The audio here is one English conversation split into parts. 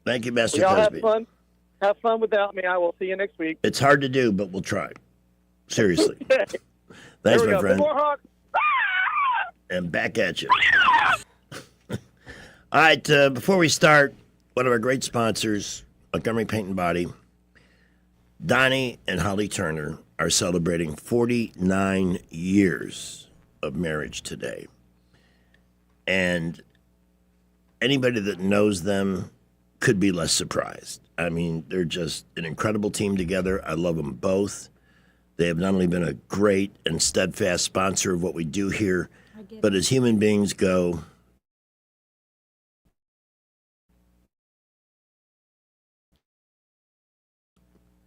Thank you, Master Y'all have Cosby. fun. Have fun without me. I will see you next week. It's hard to do, but we'll try. Seriously. Okay. Thanks, There we my go. friend. More Hawks. And back at you. All right, before we start, one of our great sponsors, Montgomery Paint and Body, Donnie and Holly Turner are celebrating 49 years of marriage today. And anybody that knows them could be less surprised. I mean, they're just an incredible team together. I love them both. They have not only been a great and steadfast sponsor of what we do here, but as human beings go,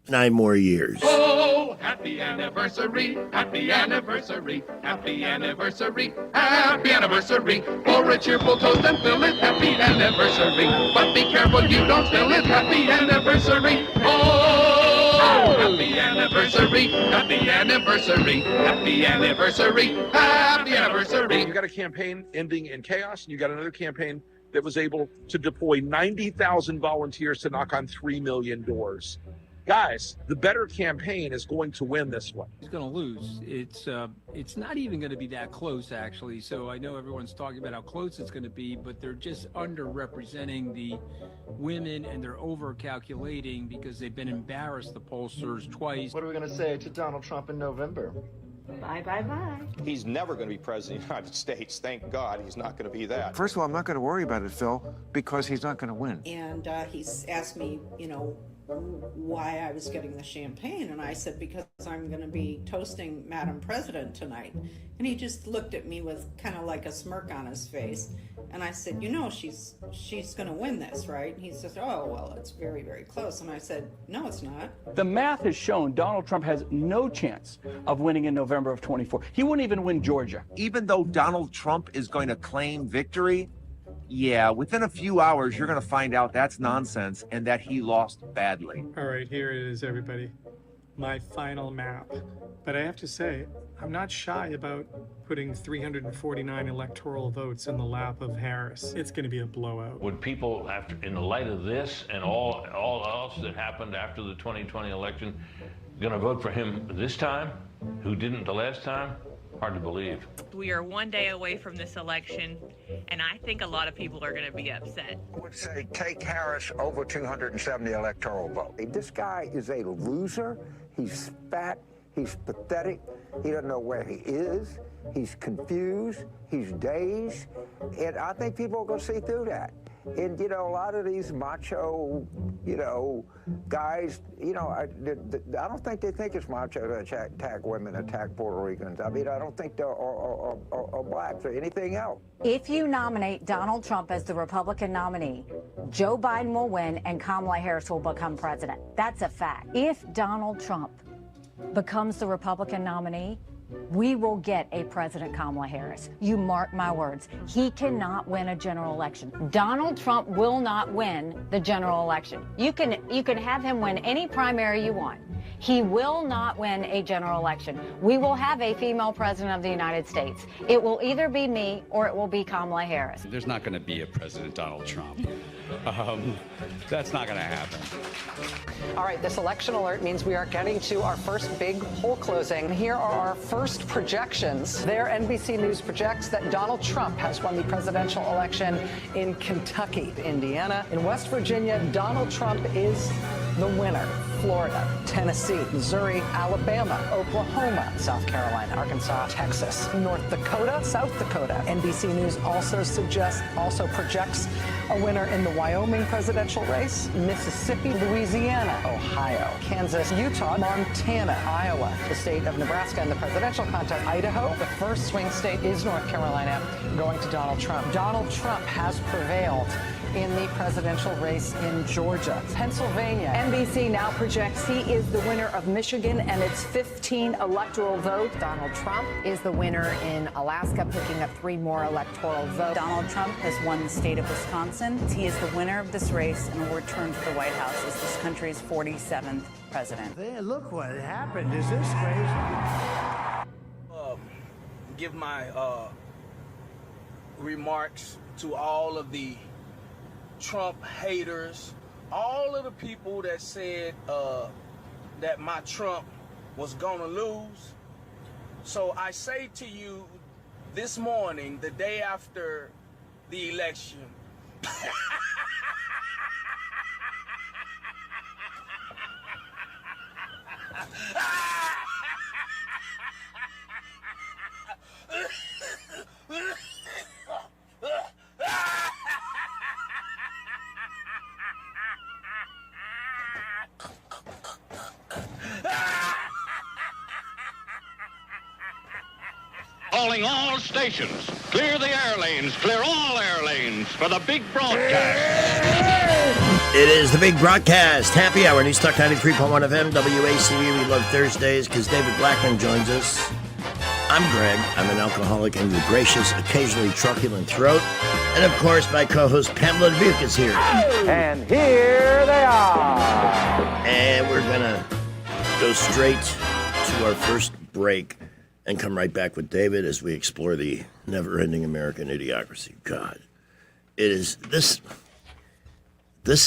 9 more years. Oh, happy anniversary, happy anniversary, happy anniversary, happy anniversary. For a cheerful toast and fill it, happy anniversary. But be careful you don't spill it, happy anniversary. Oh, happy anniversary, happy anniversary, happy anniversary, happy anniversary. You got a campaign ending in chaos, and you got another campaign that was able to deploy 90,000 volunteers to knock on 3 million doors. Guys, the better campaign is going to win this one. He's going to lose. It's not even going to be that close, actually. So I know everyone's talking about how close it's going to be, but they're just underrepresenting the women, and they're over-calculating because they've been embarrassed, the pollsters, twice. What are we going to say to Donald Trump in November? Bye, bye, bye. He's never going to be president of the United States. Thank God he's not going to be that. First of all, I'm not going to worry about it, Phil, because he's not going to win. And he's asked me, why I was getting the champagne. And I said, because I'm going to be toasting Madam President tonight. And he just looked at me with kind of like a smirk on his face. And I said, she's going to win this, right? And he says, oh, well, it's very, very close. And I said, no, it's not. The math has shown Donald Trump has no chance of winning in November of 24. He wouldn't even win Georgia. Even though Donald Trump is going to claim victory, yeah, within a few hours, you're going to find out that's nonsense and that he lost badly. All right, here it is, everybody. My final map. But I have to say, I'm not shy about putting 349 electoral votes in the lap of Harris. It's going to be a blowout. Would people, in the light of this and all else that happened after the 2020 election, going to vote for him this time, who didn't the last time? Hard to believe. We are one day away from this election, and I think a lot of people are going to be upset. I would say take Harris over 270 electoral votes. This guy is a loser. He's fat. He's pathetic. He doesn't know where he is. He's confused. He's dazed. And I think people are going to see through that. And, a lot of these macho, guys, I don't think they think it's macho to attack women, attack Puerto Ricans. I mean, I don't think they're or blacks or anything else. If you nominate Donald Trump as the Republican nominee, Joe Biden will win and Kamala Harris will become president. That's a fact. If Donald Trump becomes the Republican nominee, we will get a President Kamala Harris. You mark my words. He cannot win a general election. Donald Trump will not win the general election. You can have him win any primary you want. He will not win a general election. We will have a female president of the United States. It will either be me or it will be Kamala Harris. There's not going to be a President Donald Trump. That's not going to happen. All right, this election alert means we are getting to our first big poll closing. Here are our first projections. There, NBC News projects that Donald Trump has won the presidential election in Kentucky, Indiana. In West Virginia, Donald Trump is the winner. Florida, Tennessee, Missouri, Alabama, Oklahoma, South Carolina, Arkansas, Texas, North Dakota, South Dakota. NBC News also projects a winner in the Wyoming presidential race, Mississippi, Louisiana, Ohio, Kansas, Utah, Montana, Iowa, the state of Nebraska in the presidential contest, Idaho. The first swing state is North Carolina, going to Donald Trump. Donald Trump has prevailed in the presidential race in Georgia. Pennsylvania. NBC now projects he is the winner of Michigan and its 15 electoral votes. Donald Trump is the winner in Alaska, picking up 3 more electoral votes. Donald Trump has won the state of Wisconsin. He is the winner of this race and will return to the White House as this country's 47th president. Hey, look what happened. Is this crazy? Give my remarks to all of the Trump haters all of the people that said that my Trump was gonna lose. So I say to you this morning, the day after the election, Calling all stations. Clear the air lanes. Clear all air lanes for the big broadcast. It is the big broadcast. Happy Hour. News Talk 93.1 FM, WACV. We love Thursdays because David Blackman joins us. I'm Greg. I'm an alcoholic and your gracious, occasionally truculent throat. And of course, my co-host Pamela Dubuque is here. And here they are. And we're going to go straight to our first break and come right back with David as we explore the never-ending American idiocracy. God, it is this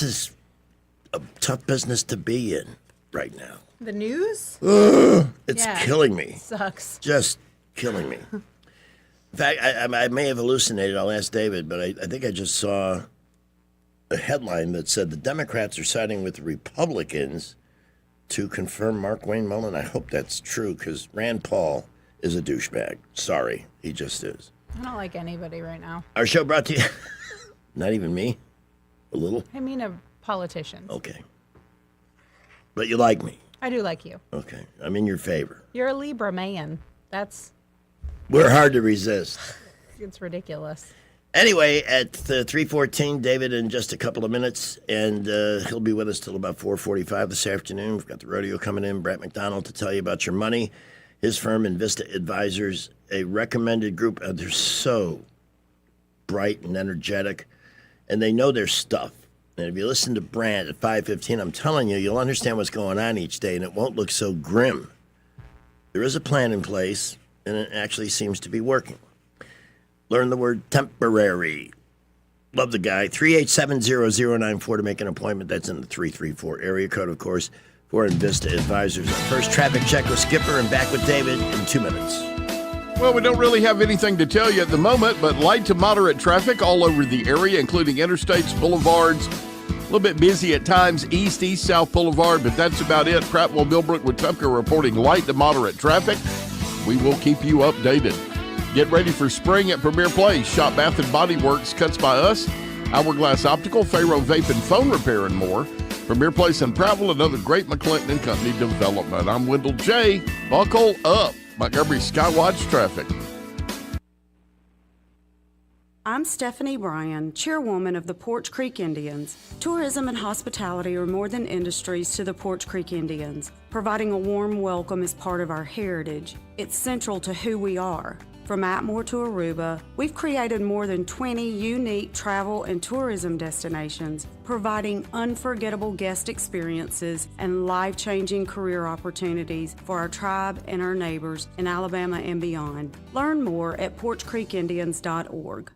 is a tough business to be in right now. The news? It's killing me. Sucks. Just killing me. In fact, I may have hallucinated. I'll ask David, but I think I just saw a headline that said the Democrats are siding with the Republicans to confirm Mark Wayne Mullin. I hope that's true because Rand Paul is a douchebag. Sorry, he just is. I don't like anybody right now. Our show brought to you, not even me, a little. I mean, a politician. Okay. But you like me. I do like you. Okay. I'm in your favor. You're a Libra man. We're hard to resist. It's ridiculous. Anyway, at 3:14, David in just a couple of minutes, and he'll be with us till about 4:45 this afternoon. We've got the rodeo coming in. Brett McDonald to tell you about your money. His firm, Invista Advisors, a recommended group. They're so bright and energetic, and they know their stuff. And if you listen to Brandt at 5:15, I'm telling you, you'll understand what's going on each day, and it won't look so grim. There is a plan in place, and it actually seems to be working. Learn the word temporary. Love the guy. 387-0094 to make an appointment. That's in the 334 area code, of course, for Invista Advisors. Our first traffic check with Skipper, and back with David in 2 minutes. Well, we don't really have anything to tell you at the moment, but light to moderate traffic all over the area, including interstates, boulevards. A little bit busy at times, east-south boulevard, but that's about it. Prattville, Millbrook, Wetumpka reporting light to moderate traffic. We will keep you updated. Get ready for spring at Premier Place. Shop Bath & Body Works, Cuts by Us, Hourglass Optical, Faro Vape and Phone Repair, and more. Premier Place in Prattville, another great McClinton and Company development. I'm Wendell J. Buckle up. Montgomery Skywatch traffic. I'm Stephanie Bryan, chairwoman of the Porch Creek Indians. Tourism and hospitality are more than industries to the Porch Creek Indians. Providing a warm welcome is part of our heritage. It's central to who we are. From Atmore to Aruba, we've created more than 20 unique travel and tourism destinations, providing unforgettable guest experiences and life-changing career opportunities for our tribe and our neighbors in Alabama and beyond. Learn more at porchcreekindians.org.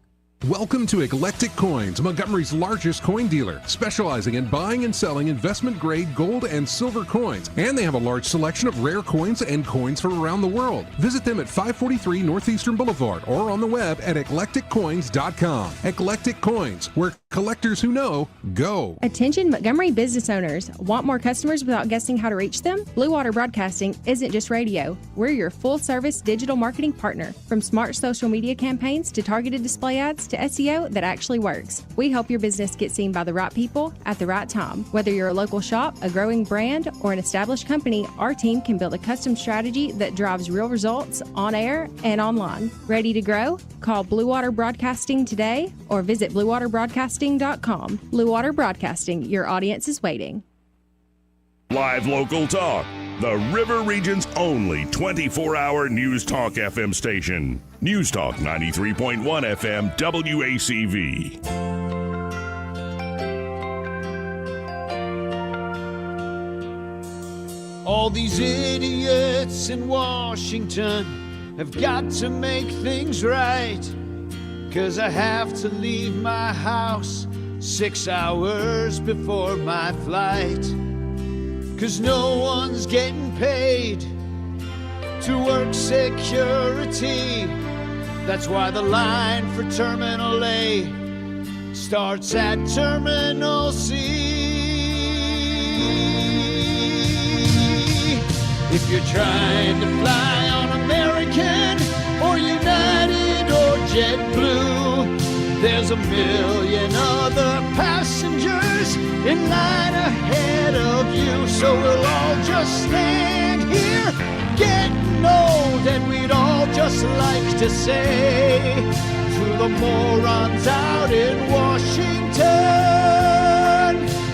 Welcome to Eclectic Coins, Montgomery's largest coin dealer, specializing in buying and selling investment-grade gold and silver coins. And they have a large selection of rare coins and coins from around the world. Visit them at 543 Northeastern Boulevard or on the web at eclecticcoins.com. Eclectic Coins, where collectors who know, go. Attention Montgomery business owners. Want more customers without guessing how to reach them? Blue Water Broadcasting isn't just radio. We're your full-service digital marketing partner. From smart social media campaigns to targeted display ads to SEO that actually works. We help your business get seen by the right people at the right time. Whether you're a local shop, a growing brand, or an established company, our team can build a custom strategy that drives real results on air and online. Ready to grow? Call Blue Water Broadcasting today or visit bluewaterbroadcasting.com. Blue Water Broadcasting, your audience is waiting. Live local talk. The River Region's only 24-hour News Talk FM station. News Talk 93.1 FM WACV. All these idiots in Washington have got to make things right. 'Cause I have to leave my house 6 hours before my flight. 'Cause no one's getting paid to work security. That's why the line for Terminal A starts at Terminal C. If you're trying to fly on American or United or JetBlue, there's a million other passengers in line ahead of you. So we'll all just stand here getting old, and we'd all just like to say to the morons out in Washington,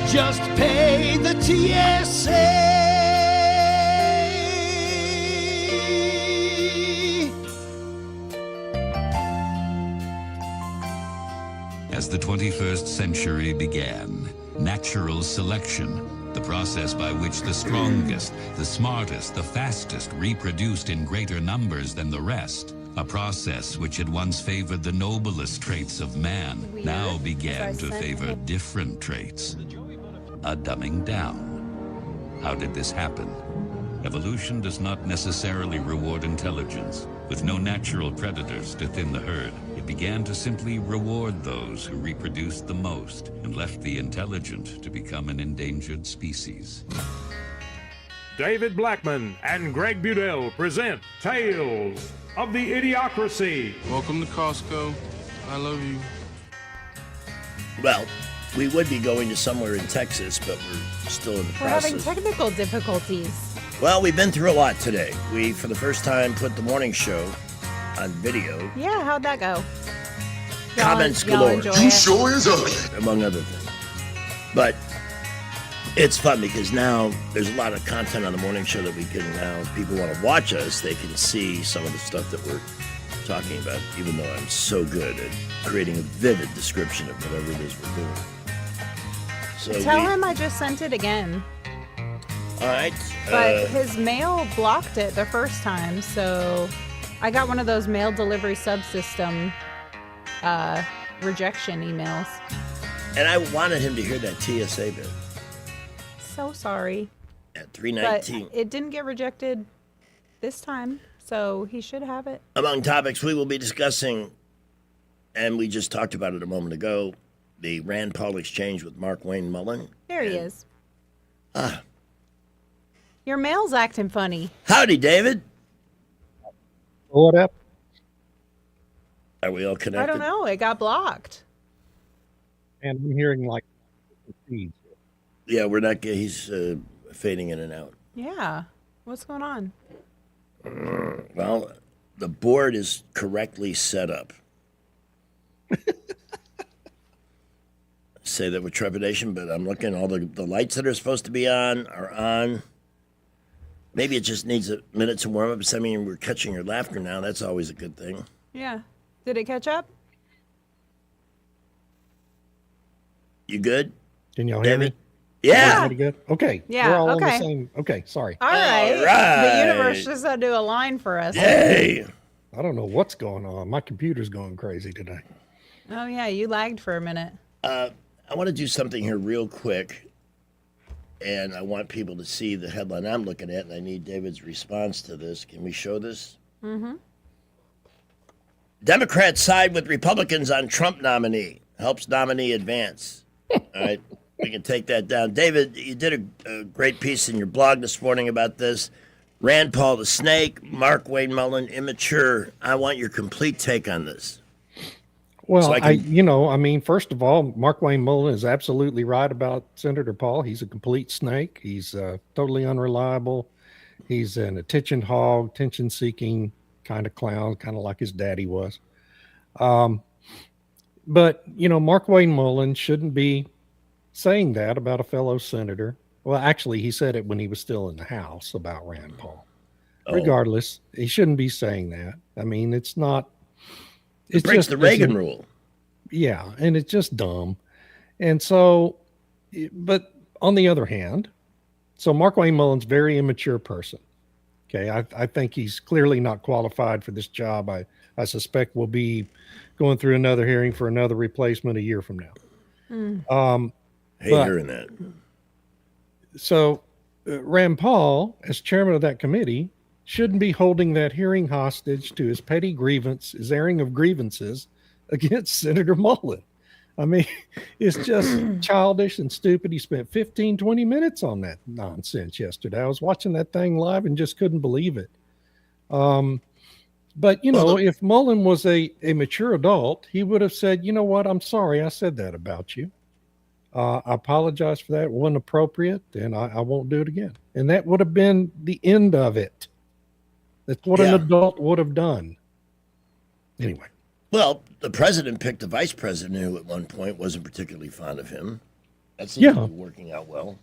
just pay the TSA. As the 21st century began, natural selection, the process by which the strongest, the smartest, the fastest reproduced in greater numbers than the rest, a process which had once favored the noblest traits of man, now began to favor different traits. A dumbing down. How did this happen? Evolution does not necessarily reward intelligence. With no natural predators to thin the herd, it began to simply reward those who reproduced the most and left the intelligent to become an endangered species. David Blackman and Greg Budell present Tales of the Idiocracy. Welcome to Costco. I love you. Well, we would be going to somewhere in Texas, but we're still in the We're having process. technical difficulties. Well, we've been through a lot today. We, for the first time, put the morning show on video. Yeah, how'd that go? Comments y'all galore. enjoy it? sure is ugly. Among other things. But it's fun because now there's a lot of content on the morning show that we can now, if people want to watch us, they can see some of the stuff that we're talking about, even though I'm so good at creating a vivid description of whatever it is we're doing. So Tell him I just sent it again. All right. But his mail blocked it the first time, so I got one of those mail delivery subsystem rejection emails. And I wanted him to hear that TSA bit So sorry. at But 319. it didn't get rejected this time, so he should have it. Among topics we will be discussing, and we just talked about it a moment ago, the Rand Paul exchange with Mark Wayne Mullen. There he is. Ah, Your mail's acting funny. howdy, David. What up? Are we all connected? I don't know. It got blocked. And I'm hearing like feeds. Yeah, we're not. He's fading in and out. Yeah. What's going on? Well, the board is correctly set up. Say that with trepidation, but I'm looking. All the lights that are supposed to be on are on. Maybe it just needs a minute to warm up. I mean, we're catching your laughter now. That's always a good thing. Yeah. Did it catch up? You good? Can y'all hear me? Yeah. Everybody good? Okay. Yeah, We're all on okay. the same. Okay, sorry. All right. All right. The universe just had to do a line for us. Yay. I don't know what's going on. My computer's going crazy today. Oh, yeah. You lagged for a minute. I want to do something here real quick, and I want people to see the headline I'm looking at, and I need David's response to this. Can we show this? Mm-hmm. Democrats side with Republicans on Trump nominee. Helps nominee advance. All right, we can take that down. David, you did a great piece in your blog this morning about this. Rand Paul the snake, Mark Wayne Mullen, immature. I want your complete take on this. Well, So I mean, first of all, Mark Wayne Mullen is absolutely right about Senator Paul. He's a complete snake. He's totally unreliable. He's an attention hog, attention-seeking kind of clown, kind of like his daddy was. But, Mark Wayne Mullen shouldn't be saying that about a fellow senator. Well, actually, he said it when he was still in the House about Rand Paul. Oh. Regardless, he shouldn't be saying that. I mean, it's not. It breaks the Reagan rule. Yeah, and it's just dumb. And so, but on the other hand, so Mark Wayne Mullen's a very immature person. Okay, I think he's clearly not qualified for this job. I suspect we'll be going through another hearing for another replacement a year from now. Hate hearing that. So Rand Paul, as chairman of that committee, shouldn't be holding that hearing hostage to his petty grievance, his airing of grievances against Senator Mullen. I mean, it's just childish and stupid. He spent 15, 20 minutes on that nonsense yesterday. I was watching that thing live and just couldn't believe it. But, you know, if Mullen was a mature adult, he would have said, you know what, I'm sorry I said that about you. I apologize for that. It wasn't appropriate, and I won't do it again. And that would have been the end of it. That's what an adult would have done. Anyway. Well, the president picked a vice president who at one point wasn't particularly fond of him. That seems to be working out well.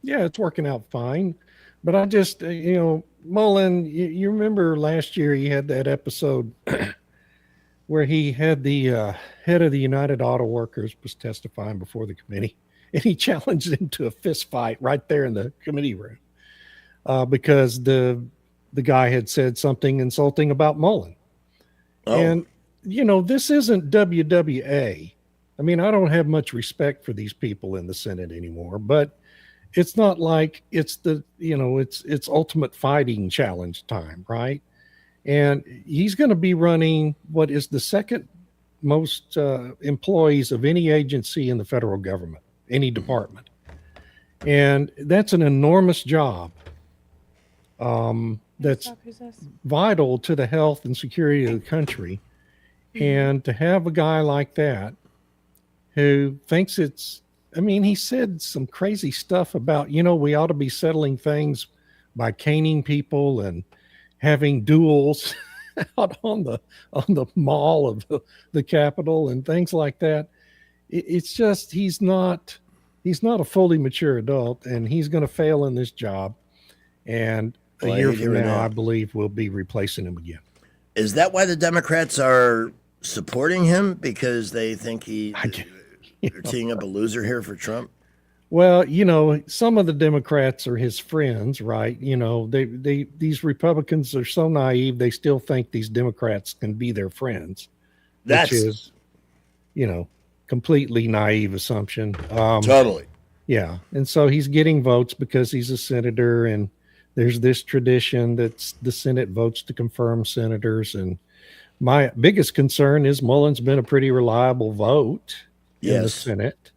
Yeah, it's working out fine. But I just, you know, Mullen, you remember last year he had that episode where he had the head of the United Auto Workers was testifying before the committee, and he challenged him to a fist fight right there in the committee room because the guy had said something insulting about Mullen. And, you know, this isn't WWA. I mean, I don't have much respect for these people in the Senate anymore, but it's not like it's the, you know, it's ultimate fighting challenge time, right? And he's going to be running what is the second most employees of any agency in the federal government, any department. And that's an enormous job that's vital to the health and security of the country. And to have a guy like that who thinks it's, I mean, he said some crazy stuff about, you know, we ought to be settling things by caning people and having duels out on the mall of the Capitol and things like that. It's just he's not a fully mature adult, and he's going to fail in this job. And a year from now, I believe we'll be replacing him again. Is that why the Democrats are supporting him? Because they think they're teeing up a loser here for Trump? Well, you know, some of the Democrats are his friends, right? You know, these Republicans are so naive, they still think these Democrats can be their friends. Which is, you know, completely naive assumption. Totally. Yeah. And so he's getting votes because he's a senator, and there's this tradition that the Senate votes to confirm senators. And my biggest concern is Mullen's been a pretty reliable vote in the Senate,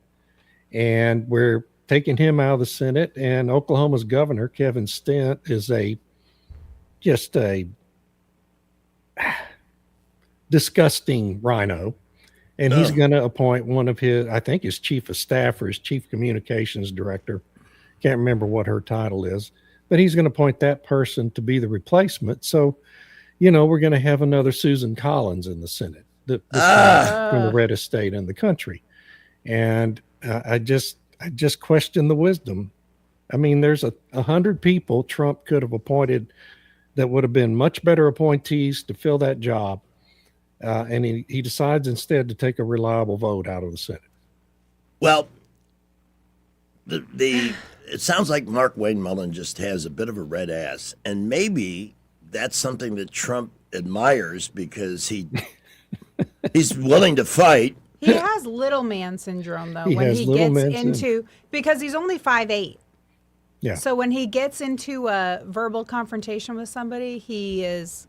and we're taking him out of the Senate. And Oklahoma's governor, Kevin Stent, is just a disgusting rhino. And he's going to appoint one of his, I think his chief of staff or his chief communications director. Can't remember what her title is, but he's going to appoint that person to be the replacement. So, you know, we're going to have another Susan Collins in the Senate, the from the reddest state in the country. And I just question the wisdom. I mean, there's 100 people Trump could have appointed that would have been much better appointees to fill that job. And he decides instead to take a reliable vote out of the Senate. Well, it sounds like Mark Wayne Mullen just has a bit of a red ass, and maybe that's something that Trump admires because he's willing to fight. He has little man syndrome, though, when he gets because he's only 5'8". Yeah. So when he gets into a verbal confrontation with somebody, he is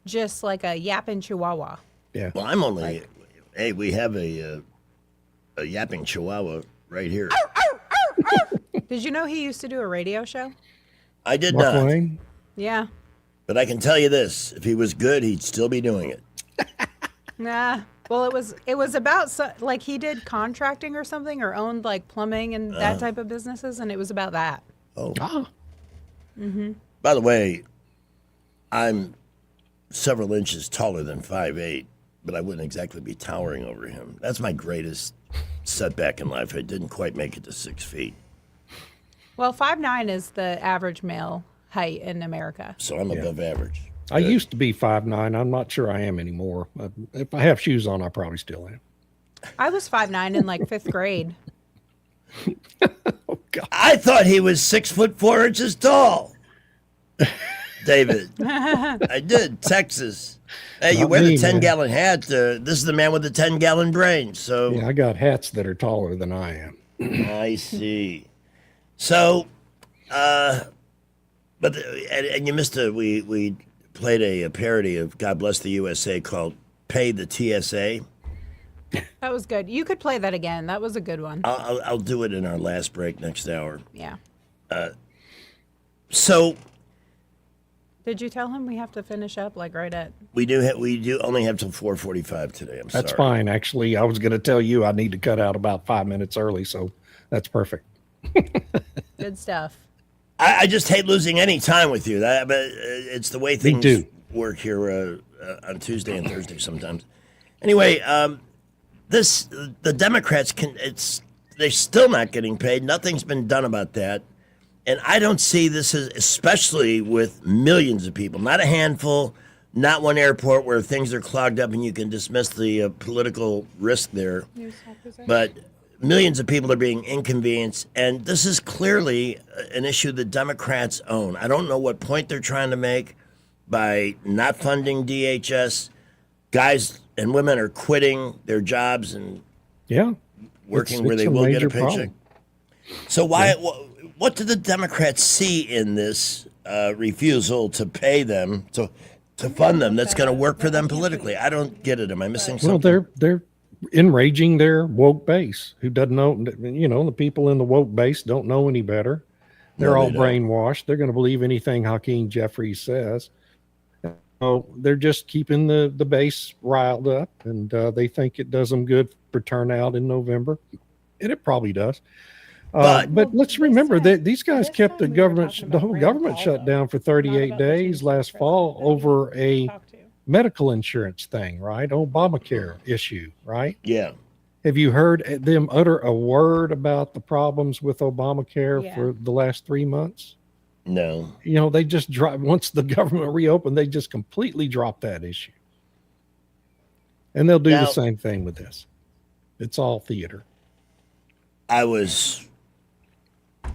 just like a yapping chihuahua. Yeah. Well, I'm only, we have a yapping chihuahua right here. Did you know he used to do a radio show? I did Mark not. Wayne? Yeah. But I can tell you this: if he was good, he'd still be doing it. Nah. Well, it was about like he did contracting or something, or owned like plumbing and that type of businesses, and it was about that. Oh. Mm-hmm. By the way, I'm several inches taller than 5'8", but I wouldn't exactly be towering over him. That's my greatest setback in life. I didn't quite make it to 6 feet. Well, 5'9" is the average male height in America. So I'm above average. I used to be 5'9". I'm not sure I am anymore. If I have shoes on, I probably still am. I was 5'9" in like 5th grade. I thought he was 6'4" tall. David. I did. Texas. Hey, you Not wear me, the 10-gallon man. hat. This is the man with the 10-gallon brain. So Yeah, I got hats that are taller than I am. I see. So, but and you missed we played a parody of "God Bless the USA" called "Pay the TSA." That was good. You could play that again. That was a good one. I'll do it in our last break next hour. Yeah. So Did you tell him we have to finish up like right at? we do only have till 4:45 today. I'm That's sorry. fine. Actually, I was going to tell you I need to cut out about 5 minutes early, so that's perfect. Good stuff. I just hate losing any time with you. But it's the way things too. work here on Tuesday and Thursday sometimes. Anyway, the Democrats they're still not getting paid. Nothing's been done about that, and I don't see this as, especially with millions of people, not a handful, not one airport where things are clogged up and you can dismiss the political risk there, but millions of people are being inconvenienced, and this is clearly an issue the Democrats own. I don't know what point they're trying to make by not funding DHS. Guys and women are quitting their jobs and working where they will get a paycheck. problem. So what do the Democrats see in this refusal to pay them to fund them that's going to work for them politically? I don't get it. Am I missing Well, something? they're enraging their woke base who doesn't know. The people in the woke base don't know any better. They're No, all they don't. brainwashed. They're going to believe anything Hakeem Jeffries says. So they're just keeping the base riled up, and they think it does them good for turnout in November, and it probably does. But let's remember that these guys kept the whole government shut down for 38 days last fall over a medical insurance thing, right? Obamacare issue, right? Yeah. Have you heard them utter a word about the problems with Obamacare for the last 3 months? No. They just once the government reopened, they just completely dropped that issue. And they'll do the same thing with this. It's all theater. I was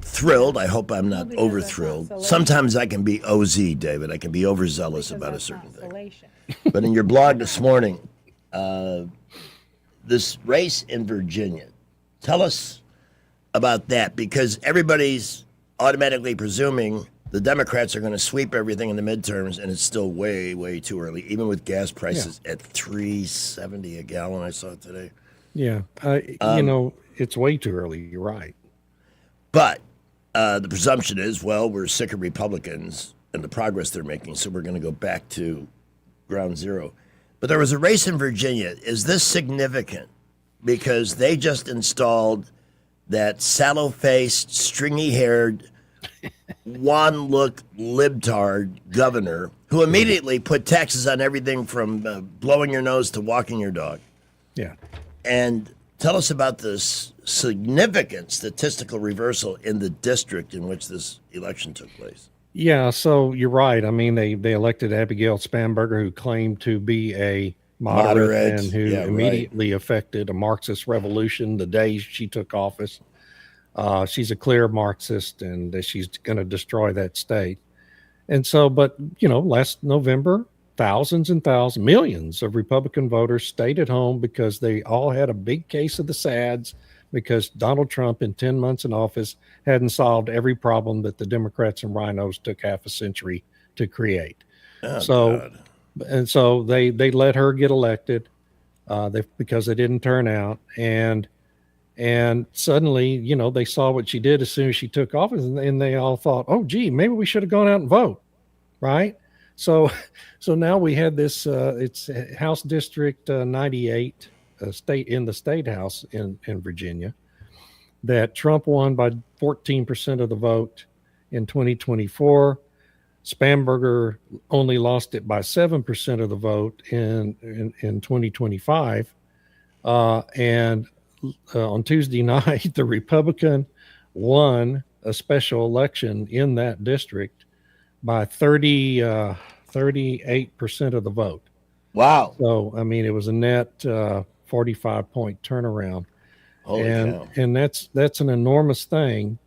thrilled. I hope I'm not over thrilled. Sometimes I can be OZ, David. I can be overzealous about a certain thing. But in your blog this morning, this race in Virginia, tell us about that, because everybody's automatically presuming the Democrats are going to sweep everything in the midterms, and it's still way, way too early, even with gas prices at $3.70 a gallon. I saw it today. Yeah. It's way too early. You're right. But the presumption is, well, we're sick of Republicans and the progress they're making, so we're going to go back to ground zero. But there was a race in Virginia. Is this significant? Because they just installed that sallow-faced, stringy-haired, one-look libtard governor who immediately put taxes on everything from blowing your nose to walking your dog. Yeah. And tell us about this significant statistical reversal in the district in which this election took place. Yeah, so you're right. I mean, they elected Abigail Spanberger, who claimed to be a moderate and who immediately affected a Marxist revolution the day she took office. She's a clear Marxist, and she's going to destroy that state. And so, but, last November, thousands and thousands, millions of Republican voters stayed at home because they all had a big case of the SADS, because Donald Trump in 10 months in office hadn't solved every problem that the Democrats and rhinos took half a century to create. God. And so they let her get elected because they didn't turn out. And suddenly, they saw what she did as soon as she took office, and they all thought, oh, gee, maybe we should have gone out and vote, right? So now we had this, it's House District 98, in the state house in Virginia, that Trump won by 14% of the vote in 2024. Spanberger only lost it by 7% of the vote in 2025. And on Tuesday night, the Republican won a special election in that district by 38% of the vote. Wow. So, I mean, it was a net 45-point turnaround. Holy cow. And that's an enormous thing.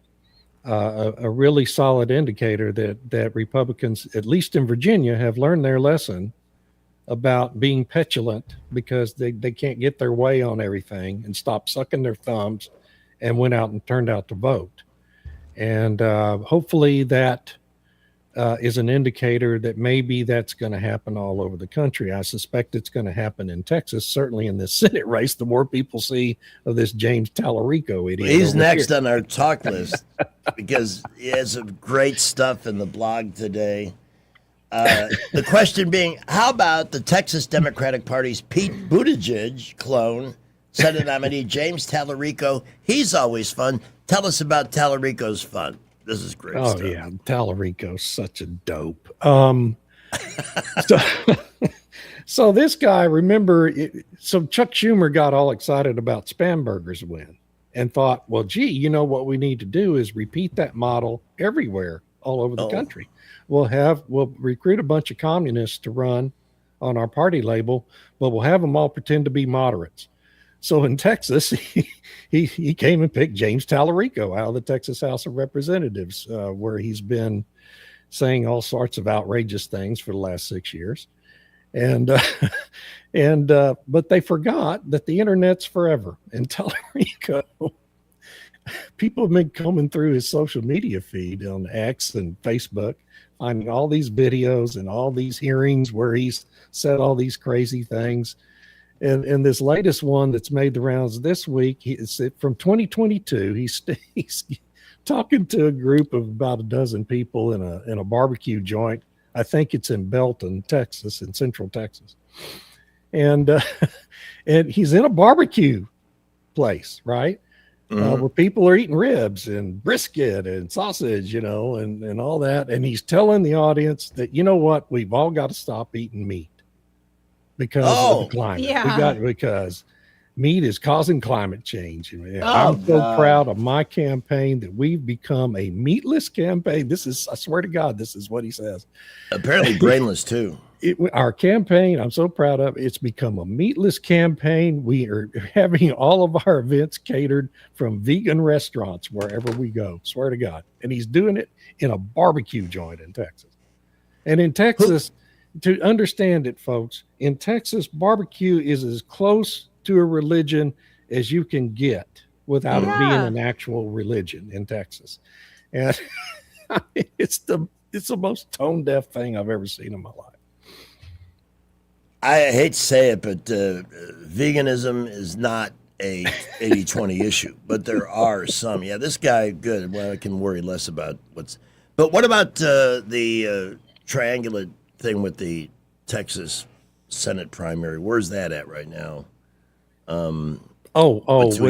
a really solid indicator that Republicans, at least in Virginia, have learned their lesson about being petulant because they can't get their way on everything and stop sucking their thumbs and went out and turned out to vote. And hopefully that is an indicator that maybe that's going to happen all over the country. I suspect it's going to happen in Texas, certainly in this Senate race. The more people see of this James Tallarico idiot. He's next on our talk list because he has some great stuff in the blog today. The question being, how about the Texas Democratic Party's Pete Buttigieg clone, Senate nominee James Tallarico? He's always fun. Tell us about Tallarico's fun. This is great stuff. Oh, yeah. Tallarico's such a dope. So this guy, remember, so Chuck Schumer got all excited about Spam Burger's win and thought, well, gee, you know what we need to do is repeat that model everywhere, all over the country. We'll recruit a bunch of communists to run on our party label, but we'll have them all pretend to be moderates. So in Texas, he came and picked James Tallarico out of the Texas House of Representatives, where he's been saying all sorts of outrageous things for the last 6 years. And but they forgot that the internet's forever. And Tallarico, people have been combing through his social media feed on X and Facebook, finding all these videos and all these hearings where he's said all these crazy things. And this latest one that's made the rounds this week, it's from 2022. He's talking to a group of about a dozen people in a barbecue joint. I think it's in Belton, Texas, in Central Texas. And he's in a barbecue place, right? Where people are eating ribs and brisket and sausage, and all that. And he's telling the audience that, you know what, we've all got to stop eating meat because of the climate. Yeah. Because meat is causing climate change. I'm so proud of my campaign that we've become a meatless campaign. I swear to God, this is what he says. Apparently brainless too. Our campaign, I'm so proud of it. It's become a meatless campaign. We are having all of our events catered from vegan restaurants wherever we go. Swear to God. And he's doing it in a barbecue joint in Texas. And in Texas, to understand it, folks, in Texas, barbecue is as close to a religion as you can get without it being an actual religion in Texas. And it's the most tone deaf thing I've ever seen in my life. I hate to say it, but veganism is not a 80-20 issue, but there are some. Yeah, this guy, good. Well, I can worry less about but what about the triangulate thing with the Texas Senate primary? Where's that at right now? With Cornyn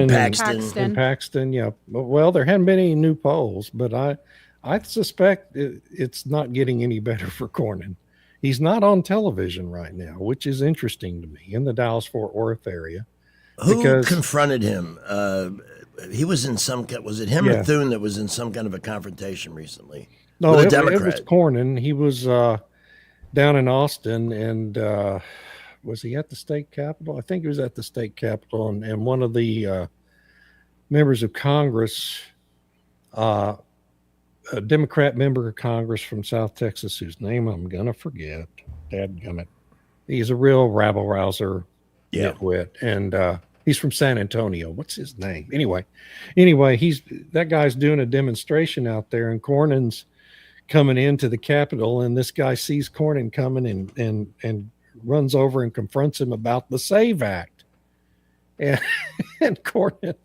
and Paxton. Yeah. Well, there hadn't been any new polls, but I suspect it's not getting any better for Cornyn. He's not on television right now, which is interesting to me, in the Dallas-Fort Worth area. Who confronted him? He was in was it him or Thune that was in some kind of a confrontation recently? No, with it Democrat? was Cornyn. He was down in Austin, and was he at the state capitol? I think he was at the state capitol, and one of the members of Congress, a Democrat member of Congress from South Texas, whose name I'm going to forget. Dadgummit. He's a real rabble-rouser nitwit, and he's from San Antonio. What's his name? Anyway, that guy's doing a demonstration out there, and Cornyn's coming into the Capitol, and this guy sees Cornyn coming and runs over and confronts him about the SAVE Act. And Cornyn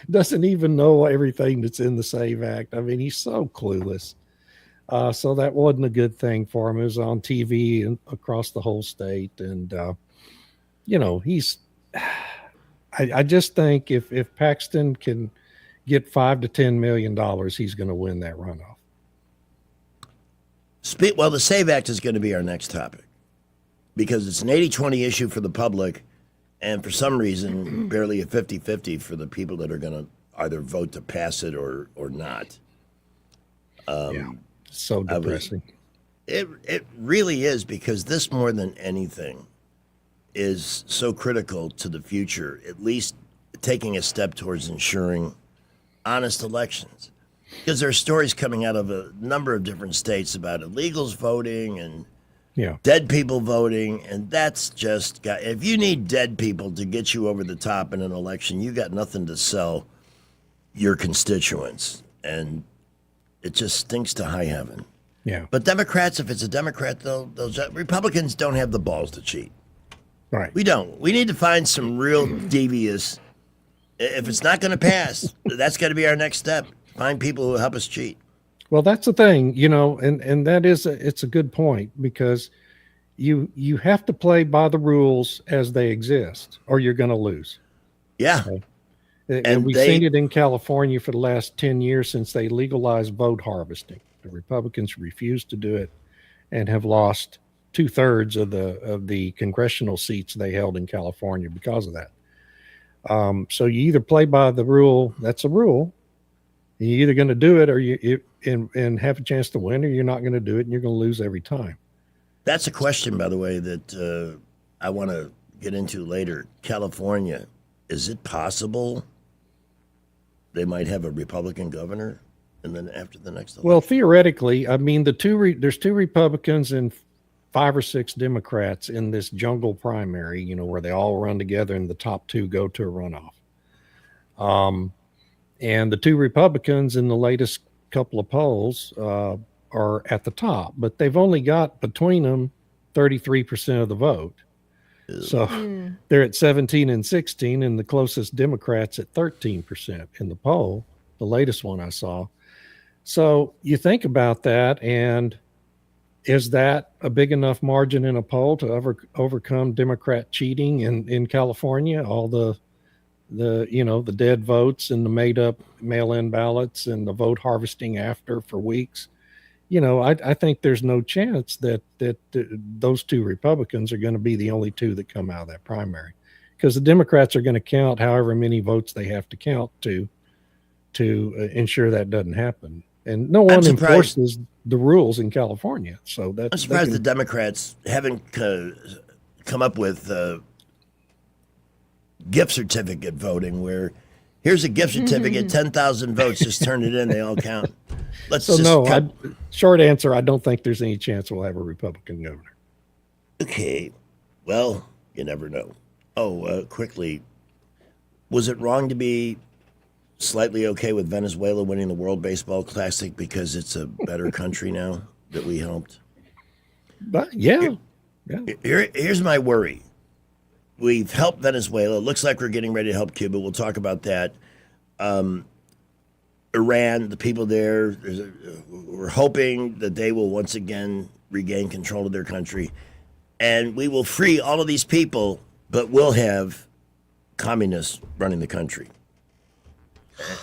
doesn't even know everything that's in the SAVE Act. I mean, he's so clueless. So that wasn't a good thing for him. It was on TV and across the whole state. And, I just think if Paxton can get $5 to $10 million, he's going to win that runoff. Well, the SAVE Act is going to be our next topic because it's an 80-20 issue for the public, and for some reason, barely a 50-50 for the people that are going to either vote to pass it or not. So depressing. It really is, because this, more than anything, is so critical to the future, at least taking a step towards ensuring honest elections. Because there are stories coming out of a number of different states about illegals voting and dead people voting, and that's just if you need dead people to get you over the top in an election, you got nothing to sell your constituents, and it just stinks to high heaven. Yeah. But Democrats, if it's a Democrat, Republicans don't have the balls to cheat. Right. We don't. We need to find some real devious. If it's not going to pass, that's got to be our next step. Find people who help us cheat. Well, that's the thing, and that is it's a good point, because you have to play by the rules as they exist, or you're going to lose. Yeah. Okay? And we've seen it in California for the last 10 years since they legalized vote harvesting. The Republicans refused to do it and have lost 2/3 of the congressional seats they held in California because of that. So you either play by the rule, that's a rule. You're either going to do it and have a chance to win, or you're not going to do it and you're going to lose every time. That's a question, by the way, that I want to get into later. California, is it possible they might have a Republican governor and then after the next election? Well, theoretically, I mean, there's 2 Republicans and 5 or 6 Democrats in this jungle primary, where they all run together and the top 2 go to a runoff. And the 2 Republicans in the latest couple of polls are at the top, but they've only got between them 33% of the vote. So they're at 17 and 16, and the closest Democrats at 13% in the poll, the latest one I saw. So you think about that, and is that a big enough margin in a poll to overcome Democrat cheating in California? All the dead votes and the made up mail-in ballots and the vote harvesting after for weeks. I think there's no chance that those 2 Republicans are going to be the only 2 that come out of that primary, because the Democrats are going to count however many votes they have to count to ensure that doesn't happen. And no one enforces the rules in California. So I'm surprised the Democrats haven't come up with gift certificate voting, where here's a gift certificate, 10,000 votes, just turn it in, they all count. Short answer, I don't think there's any chance we'll have a Republican governor. Okay, well, you never know. Quickly, was it wrong to be slightly okay with Venezuela winning the World Baseball Classic because it's a better country now that we helped? But yeah. Here's my worry. We've helped Venezuela. It looks like we're getting ready to help Cuba. We'll talk about that. Iran, the people there, we're hoping that they will once again regain control of their country. And we will free all of these people, but we'll have communists running the country.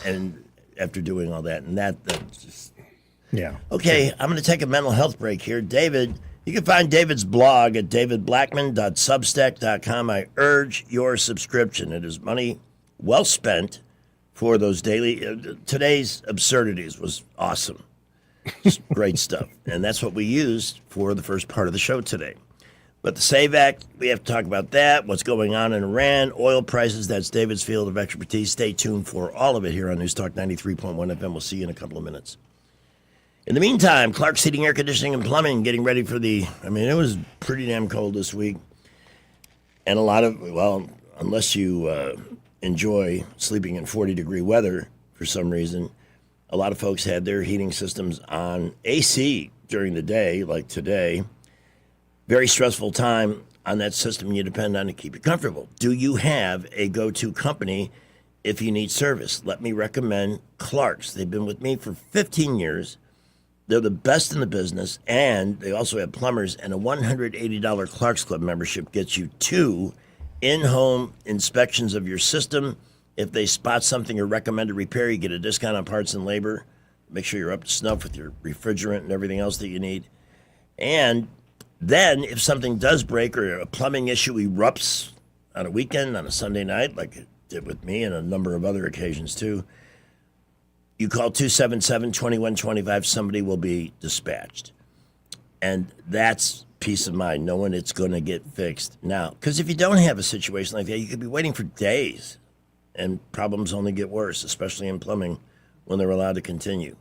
And after doing all that, and that's just... Yeah. Okay, I'm going to take a mental health break here. David, you can find David's blog at davidblackman.substack.com. I urge your subscription. It is money well spent for those daily... today's absurdities was awesome. Just great stuff. And that's what we used for the first part of the show today. But the SAVE Act, we have to talk about that, what's going on in Iran, oil prices, that's David's field of expertise. Stay tuned for all of it here on News Talk 93.1 FM. We'll see you in a couple of minutes. In the meantime, Clark's Heating, Air Conditioning, and Plumbing getting ready for it was pretty damn cold this week. And a lot of, unless you enjoy sleeping in 40-degree weather for some reason, a lot of folks had their heating systems on AC during the day, like today. Very stressful time on that system you depend on to keep you comfortable. Do you have a go-to company if you need service? Let me recommend Clark's. They've been with me for 15 years. They're the best in the business, and they also have plumbers, and a $180 Clark's Club membership gets you 2 in-home inspections of your system. If they spot something or recommend a repair, you get a discount on parts and labor. Make sure you're up to snuff with your refrigerant and everything else that you need. And then if something does break or a plumbing issue erupts on a weekend, on a Sunday night, like it did with me and a number of other occasions too, you call 277-2125, somebody will be dispatched. And that's peace of mind, knowing it's going to get fixed now. Because if you don't have a situation like that, you could be waiting for days, and problems only get worse, especially in plumbing when they're allowed to continue.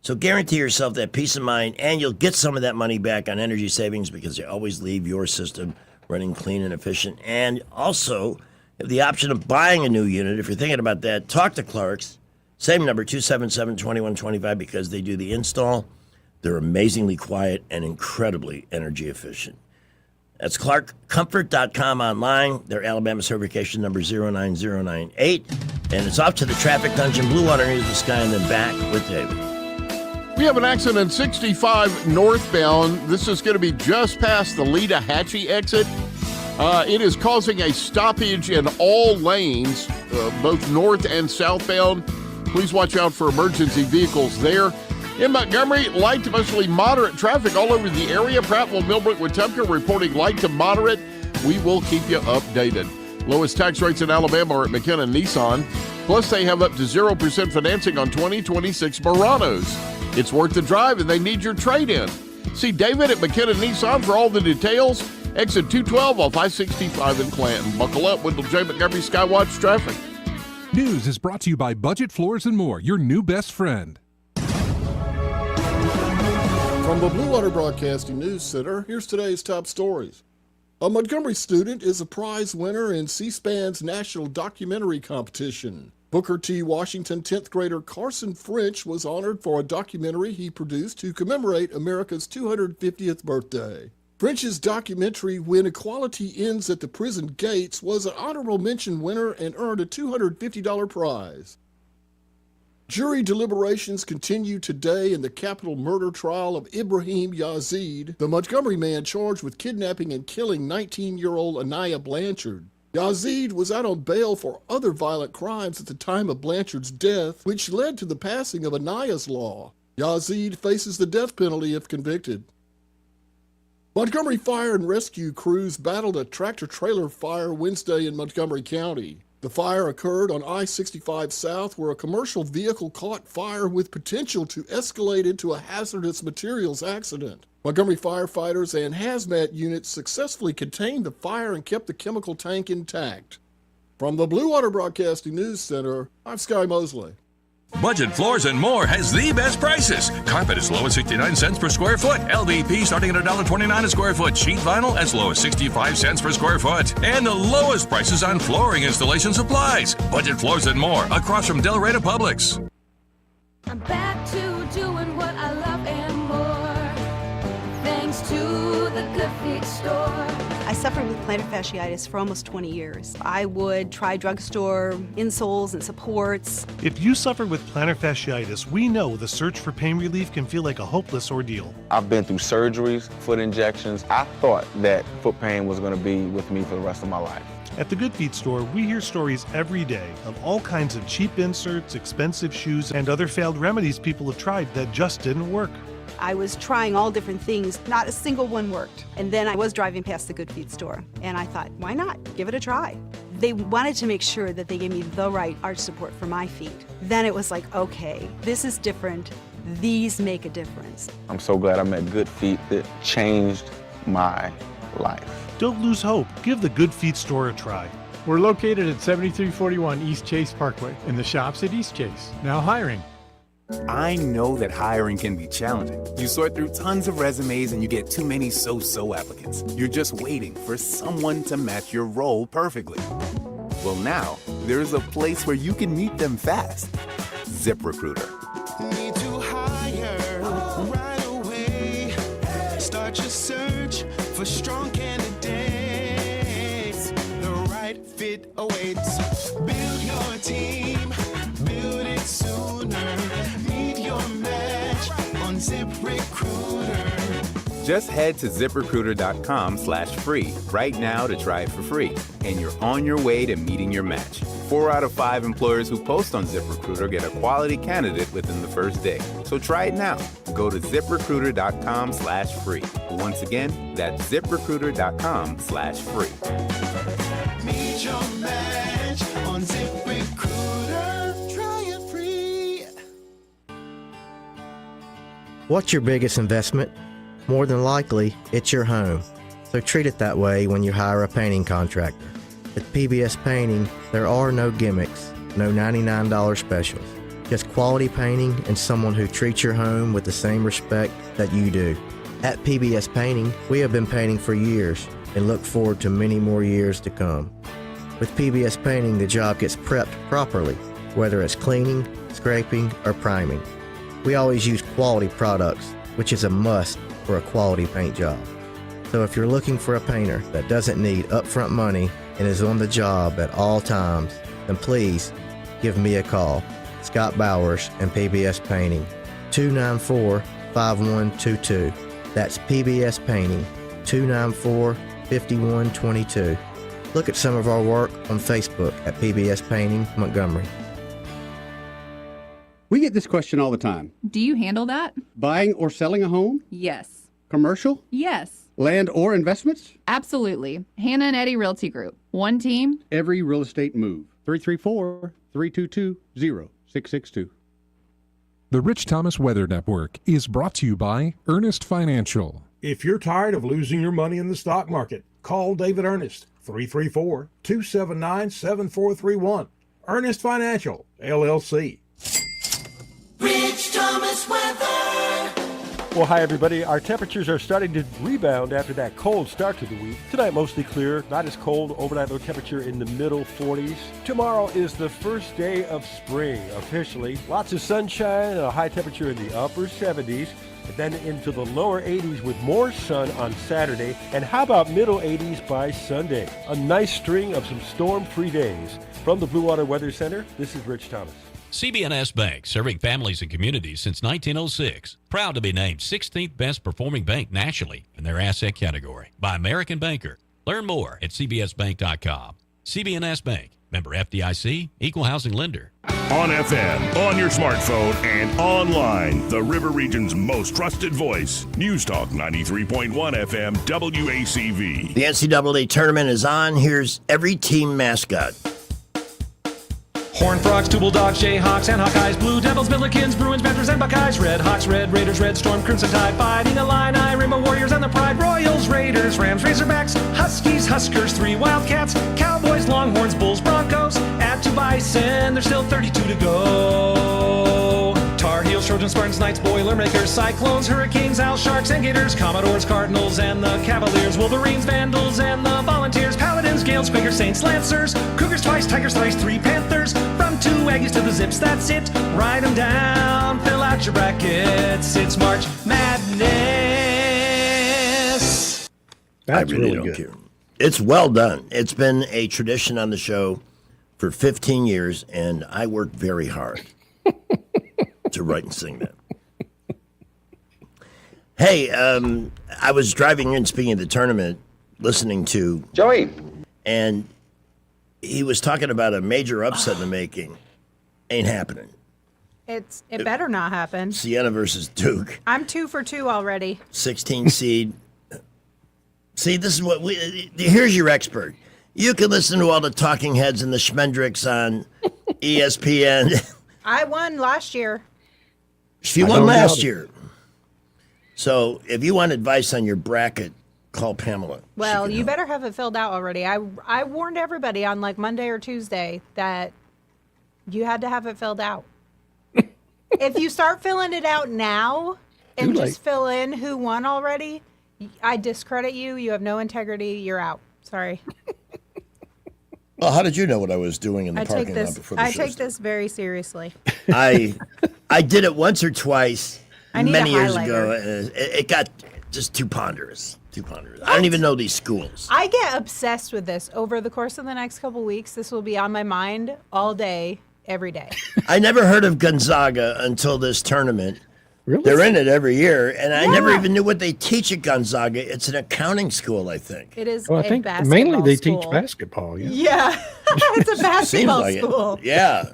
So guarantee yourself that peace of mind, and you'll get some of that money back on energy savings because they always leave your system running clean and efficient. And also, you have the option of buying a new unit. If you're thinking about that, talk to Clark's. Same number, 277-2125, because they do the install. They're amazingly quiet and incredibly energy efficient. That's ClarkComfort.com online. Their Alabama certification number 09098. And it's off to the traffic dungeon. Blue Water News, the Sky, and then back with David. We have an accident 65 northbound. This is going to be just past the Lita-Hatchie exit. It is causing a stoppage in all lanes, both north and southbound. Please watch out for emergency vehicles there. In Montgomery, light to mostly moderate traffic all over the area. Prattville, Millbrook, Wetumpka reporting light to moderate. We will keep you updated. Lowest tax rates in Alabama are at McKenna Nissan. Plus, they have up to 0% financing on 2026 Muranos. It's worth the drive, and they need your trade-in. See David at McKenna Nissan for all the details. Exit 212 off I-65 in Clanton. Buckle up, Wendell J. Montgomery Skywatch Traffic. News is brought to you by Budget Floors and More, your new best friend. From the Blue Water Broadcasting News Center, here's today's top stories. A Montgomery student is a prize winner in C-SPAN's National Documentary Competition. Booker T. Washington 10th grader Carson French was honored for a documentary he produced to commemorate America's 250th birthday. French's documentary, When Equality Ends at the Prison Gates, was an honorable mention winner and earned a $250 prize. Jury deliberations continue today in the capital murder trial of Ibrahim Yazid, the Montgomery man charged with kidnapping and killing 19-year-old Anaya Blanchard. Yazid was out on bail for other violent crimes at the time of Blanchard's death, which led to the passing of Anaya's law. Yazid faces the death penalty if convicted. Montgomery fire and rescue crews battled a tractor-trailer fire Wednesday in Montgomery County. The fire occurred on I-65 South, where a commercial vehicle caught fire with potential to escalate into a hazardous materials accident. Montgomery firefighters and hazmat units successfully contained the fire and kept the chemical tank intact. From the Blue Water Broadcasting News Center, I'm Sky Mosley. Budget Floors and More has the best prices. Carpet as low as 69 cents per square foot. LVP starting at $1.29 a square foot. Sheet vinyl as low as 65 cents per square foot. And the lowest prices on flooring installation supplies. Budget Floors and More across from Del Rey to Publix. I'm back to doing what I love and more. Thanks to the Good Feet store. I suffered with plantar fasciitis for almost 20 years. I would try drugstore insoles and supports. If you suffer with plantar fasciitis, we know the search for pain relief can feel like a hopeless ordeal. I've been through surgeries, foot injections. I thought that foot pain was going to be with me for the rest of my life. At the Good Feet store, we hear stories every day of all kinds of cheap inserts, expensive shoes, and other failed remedies people have tried that just didn't work. I was trying all different things. Not a single one worked. And then I was driving past the Good Feet store, and I thought, why not? Give it a try. They wanted to make sure that they gave me the right arch support for my feet. Then it was like, okay, this is different. These make a difference. I'm so glad I met Good Feet. That changed my life. Don't lose hope. Give the Good Feet store a try. We're located at 7341 East Chase Parkway in the shops at East Chase. Now hiring. I know that hiring can be challenging. You sort through tons of resumes and you get too many so-so applicants. You're just waiting for someone to match your role perfectly. Well, now, there's a place where you can meet them fast. ZipRecruiter. Need to hire right away. Start your search for strong candidates. The right fit awaits. Build your team. Build it sooner. Meet your match on ZipRecruiter. Just head to ZipRecruiter.com/free right now to try it for free. And you're on your way to meeting your match. 4 out of 5 employers who post on ZipRecruiter get a quality candidate within the first day. So try it now. Go to ZipRecruiter.com/free. Once again, that's ZipRecruiter.com/free. Meet your match on ZipRecruiter. Try it free. What's your biggest investment? More than likely, it's your home. So treat it that way when you hire a painting contractor. At PBS Painting, there are no gimmicks, no $99 specials. just quality painting and someone who treats your home with the same respect that you do. At PBS Painting, we have been painting for years and look forward to many more years to come. With PBS Painting, the job gets prepped properly, whether it's cleaning, scraping, or priming. We always use quality products, which is a must for a quality paint job. So if you're looking for a painter that doesn't need upfront money and is on the job at all times, then please give me a call. Scott Bowers and PBS Painting, 294-5122. That's PBS Painting, 294-5122. Look at some of our work on Facebook at PBS Painting Montgomery. We get this question all the time. Do you handle that? Buying or selling a home? Yes. Commercial? Yes. Land or investments? Absolutely. Hannah and Eddie Realty Group. One team. Every real estate move. 334-322-0662. The Rich Thomas Weather Network is brought to you by Ernest Financial. If you're tired of losing your money in the stock market, call David Ernest, 334-279-7431. Ernest Financial, LLC. Rich Thomas Weather. Well, hi, everybody. Our temperatures are starting to rebound after that cold start to the week. Tonight, mostly clear, not as cold. Overnight low temperature in the middle 40s. Tomorrow is the first day of spring, officially. Lots of sunshine and a high temperature in the upper 70s. And then into the lower 80s with more sun on Saturday. And how about middle 80s by Sunday? A nice string of some storm-free days. From the Blue Water Weather Center, this is Rich Thomas. CB&S Bank, serving families and communities since 1906. Proud to be named 16th best performing bank nationally in their asset category by American Banker. Learn more at cbsbank.com. CB&S Bank, member FDIC, equal housing lender. On FM, on your smartphone, and online, the River Region's most trusted voice. News Talk 93.1 FM WACV. The NCAA tournament is on. Here's every team mascot. Horned Frogs, Two Bulldogs, Jayhawks, and Hawkeyes, Blue Devils, Billikens, Bruins, Panthers, and Buckeyes, Red Hawks, Red Raiders, Red Storm, Crimson Tide, Fighting Illini, Rainbow Warriors, and the Pride, Royals, Raiders, Rams, Razorbacks, Huskies, Huskers, 3 Wildcats, Cowboys, Longhorns, Bulls, Broncos, add to Bison, there's still 32 to go. Tar Heels, Trojans, Spartans, Knights, Boilermakers, Cyclones, Hurricanes, Owls, Sharks, and Gators, Commodores, Cardinals, and the Cavaliers, Wolverines, Vandals, and the Volunteers, Paladins, Gales, Quakers, Saints, Lancers, Cougars twice, Tigers thrice, 3 Panthers, from 2 Aggies to the Zips, that's it. Write them down, fill out your brackets. It's March Madness. I really don't care. It's well done. It's been a tradition on the show for 15 years, and I worked very hard to write and sing that. Hey, I was driving in, speaking of the tournament, listening to Joey, and he was talking about a major upset in the making. Ain't happening. It better not happen. Siena versus Duke. I'm 2 for 2 already. 16 seed. See, this is what here's your expert. You can listen to all the talking heads and the Schmendricks on ESPN. I won last year. She won last year. So if you want advice on your bracket, call Pamela. Well, you better have it filled out already. I warned everybody on like Monday or Tuesday that you had to have it filled out. If you start filling it out now and just fill in who won already, I discredit you. You have no integrity. You're out. Sorry. Well, how did you know what I was doing in the parking lot before the show I take this very seriously. I did it once or twice many years ago. It got just too ponderous. I don't even know these schools. I get obsessed with this. Over the course of the next couple weeks, this will be on my mind all day, every day. I never heard of Gonzaga until this tournament. Really? They're in it every year, and I never even knew what they teach at Gonzaga. It's an accounting school, I think. It is Well, I think mainly they teach basketball. Yeah. Yeah, it's a basketball like school. It. Yeah.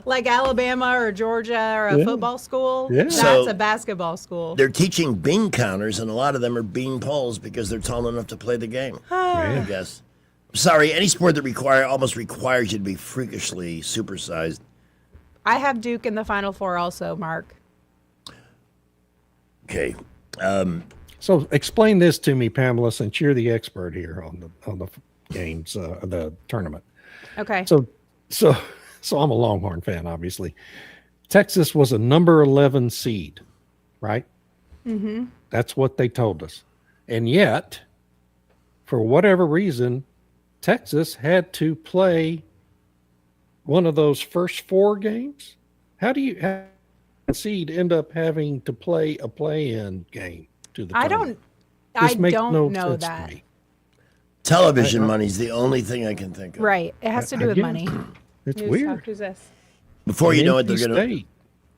like Alabama or Georgia or a football school. Yeah. That's So, a basketball school. They're teaching bean counters, and a lot of them are bean poles because they're tall enough to play the game. I guess. Sorry, any sport that almost requires you to be freakishly supersized. I have Duke in the Final Four also, Mark. Okay. So explain this to me, Pamela, since you're the expert here on the games, the tournament. Okay. So So I'm a Longhorn fan, obviously. Texas was a number 11 seed, right? Mm-hmm. That's what they told us. And yet, for whatever reason, Texas had to play one of those first 4 games. How do you have a seed end up having to play a play-in game to the tournament? I This makes don't no know sense to that. me. Television money's the only thing I can think of. Right. It has to do with Again, money. It's News weird. Talk, who's this? Before you know it, they're NC going to.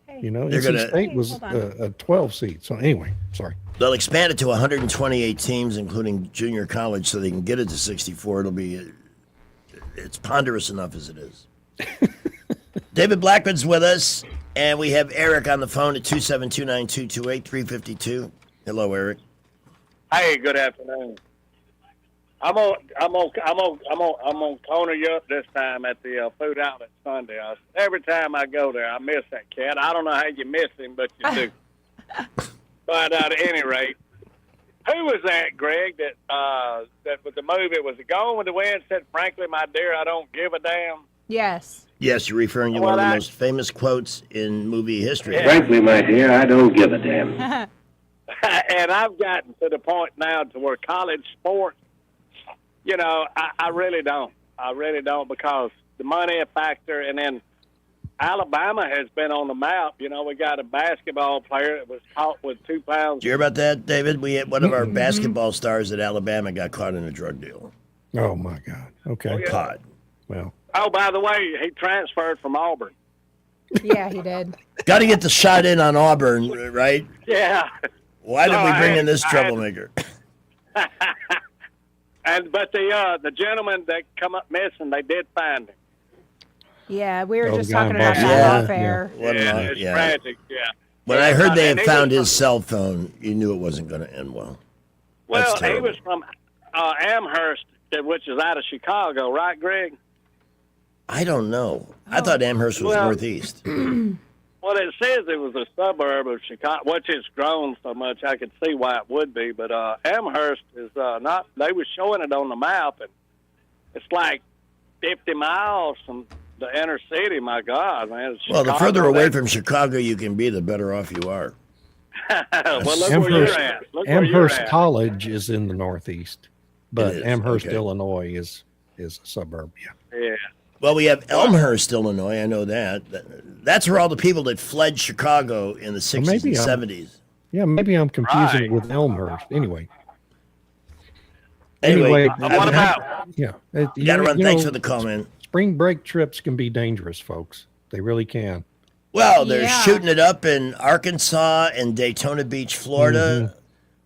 State, you know, they're NC gonna- State was Hold on. a 12 seed. So anyway, sorry. They'll expand it to 128 teams, including junior college, so they can get it to 64. It's ponderous enough as it is. David Blackman's with us, and we have Eric on the phone at 272-9228-352. Hello, Eric. Hey, good afternoon. I'm gonna corner you up this time at the food outlet Sunday. Every time I go there, I miss that cat. I don't know how you miss him, but you do. But at any rate, who was that, Greg? That with the movie was it Gone with the Wind? Said, "Frankly, my dear, I don't give a damn." Yes. Yes, you're referring to one of the most famous quotes in movie history. Frankly, my dear, I don't give a damn. And I've gotten to the point now to where college sports, you know, I really don't. I really don't, because the money factor, and then Alabama has been on the map. You know, we got a basketball player that was caught with 2 pounds. Did you hear about that, David? We had one of our basketball stars at Alabama got caught in a drug deal. Oh my God. Okay. Oh, yeah. Caught. Well. Oh, by the way, he transferred from Auburn. Yeah, he did. Got to get the shot in on Auburn, right? Yeah. Why did So we bring I in this had- troublemaker? But the gentleman that come up missing, they did find him. Yeah, we were Oh, just the guy talking in about Boston. that off Yeah, air. What an odd- It's yeah. tragic. Yeah. When I heard they And had he found was his cell phone, you knew it wasn't going to end well. Well, That's he terrible. was from Amherst, which is out of Chicago, right, Greg? I don't know. I thought Amherst was Well- northeast. Well, it says it was a suburb of Chicago, which has grown so much I could see why it would be. But Amherst is not. They were showing it on the map, and it's like 50 miles from the inner city. My God, man! It's Well, the Chicago, further away that- from Chicago you can be, the better off you are. well, look where you're at. Look where you're Amherst at. College is in the Northeast, but is, Amherst, okay. Illinois is a suburb. Yeah. Yeah. Well, we have Elmhurst, Illinois. I know that. That's where all the people that fled Chicago in the 60s maybe and I'm- 70s. Yeah, maybe I'm confusing it Right. with Elmhurst. Anyway. Anyway, what about? Yeah. You got to run. Thanks for the call, man. Spring break trips can be dangerous, folks. They really can. Well, they're Yeah. shooting it up in Arkansas and Daytona Beach, Florida.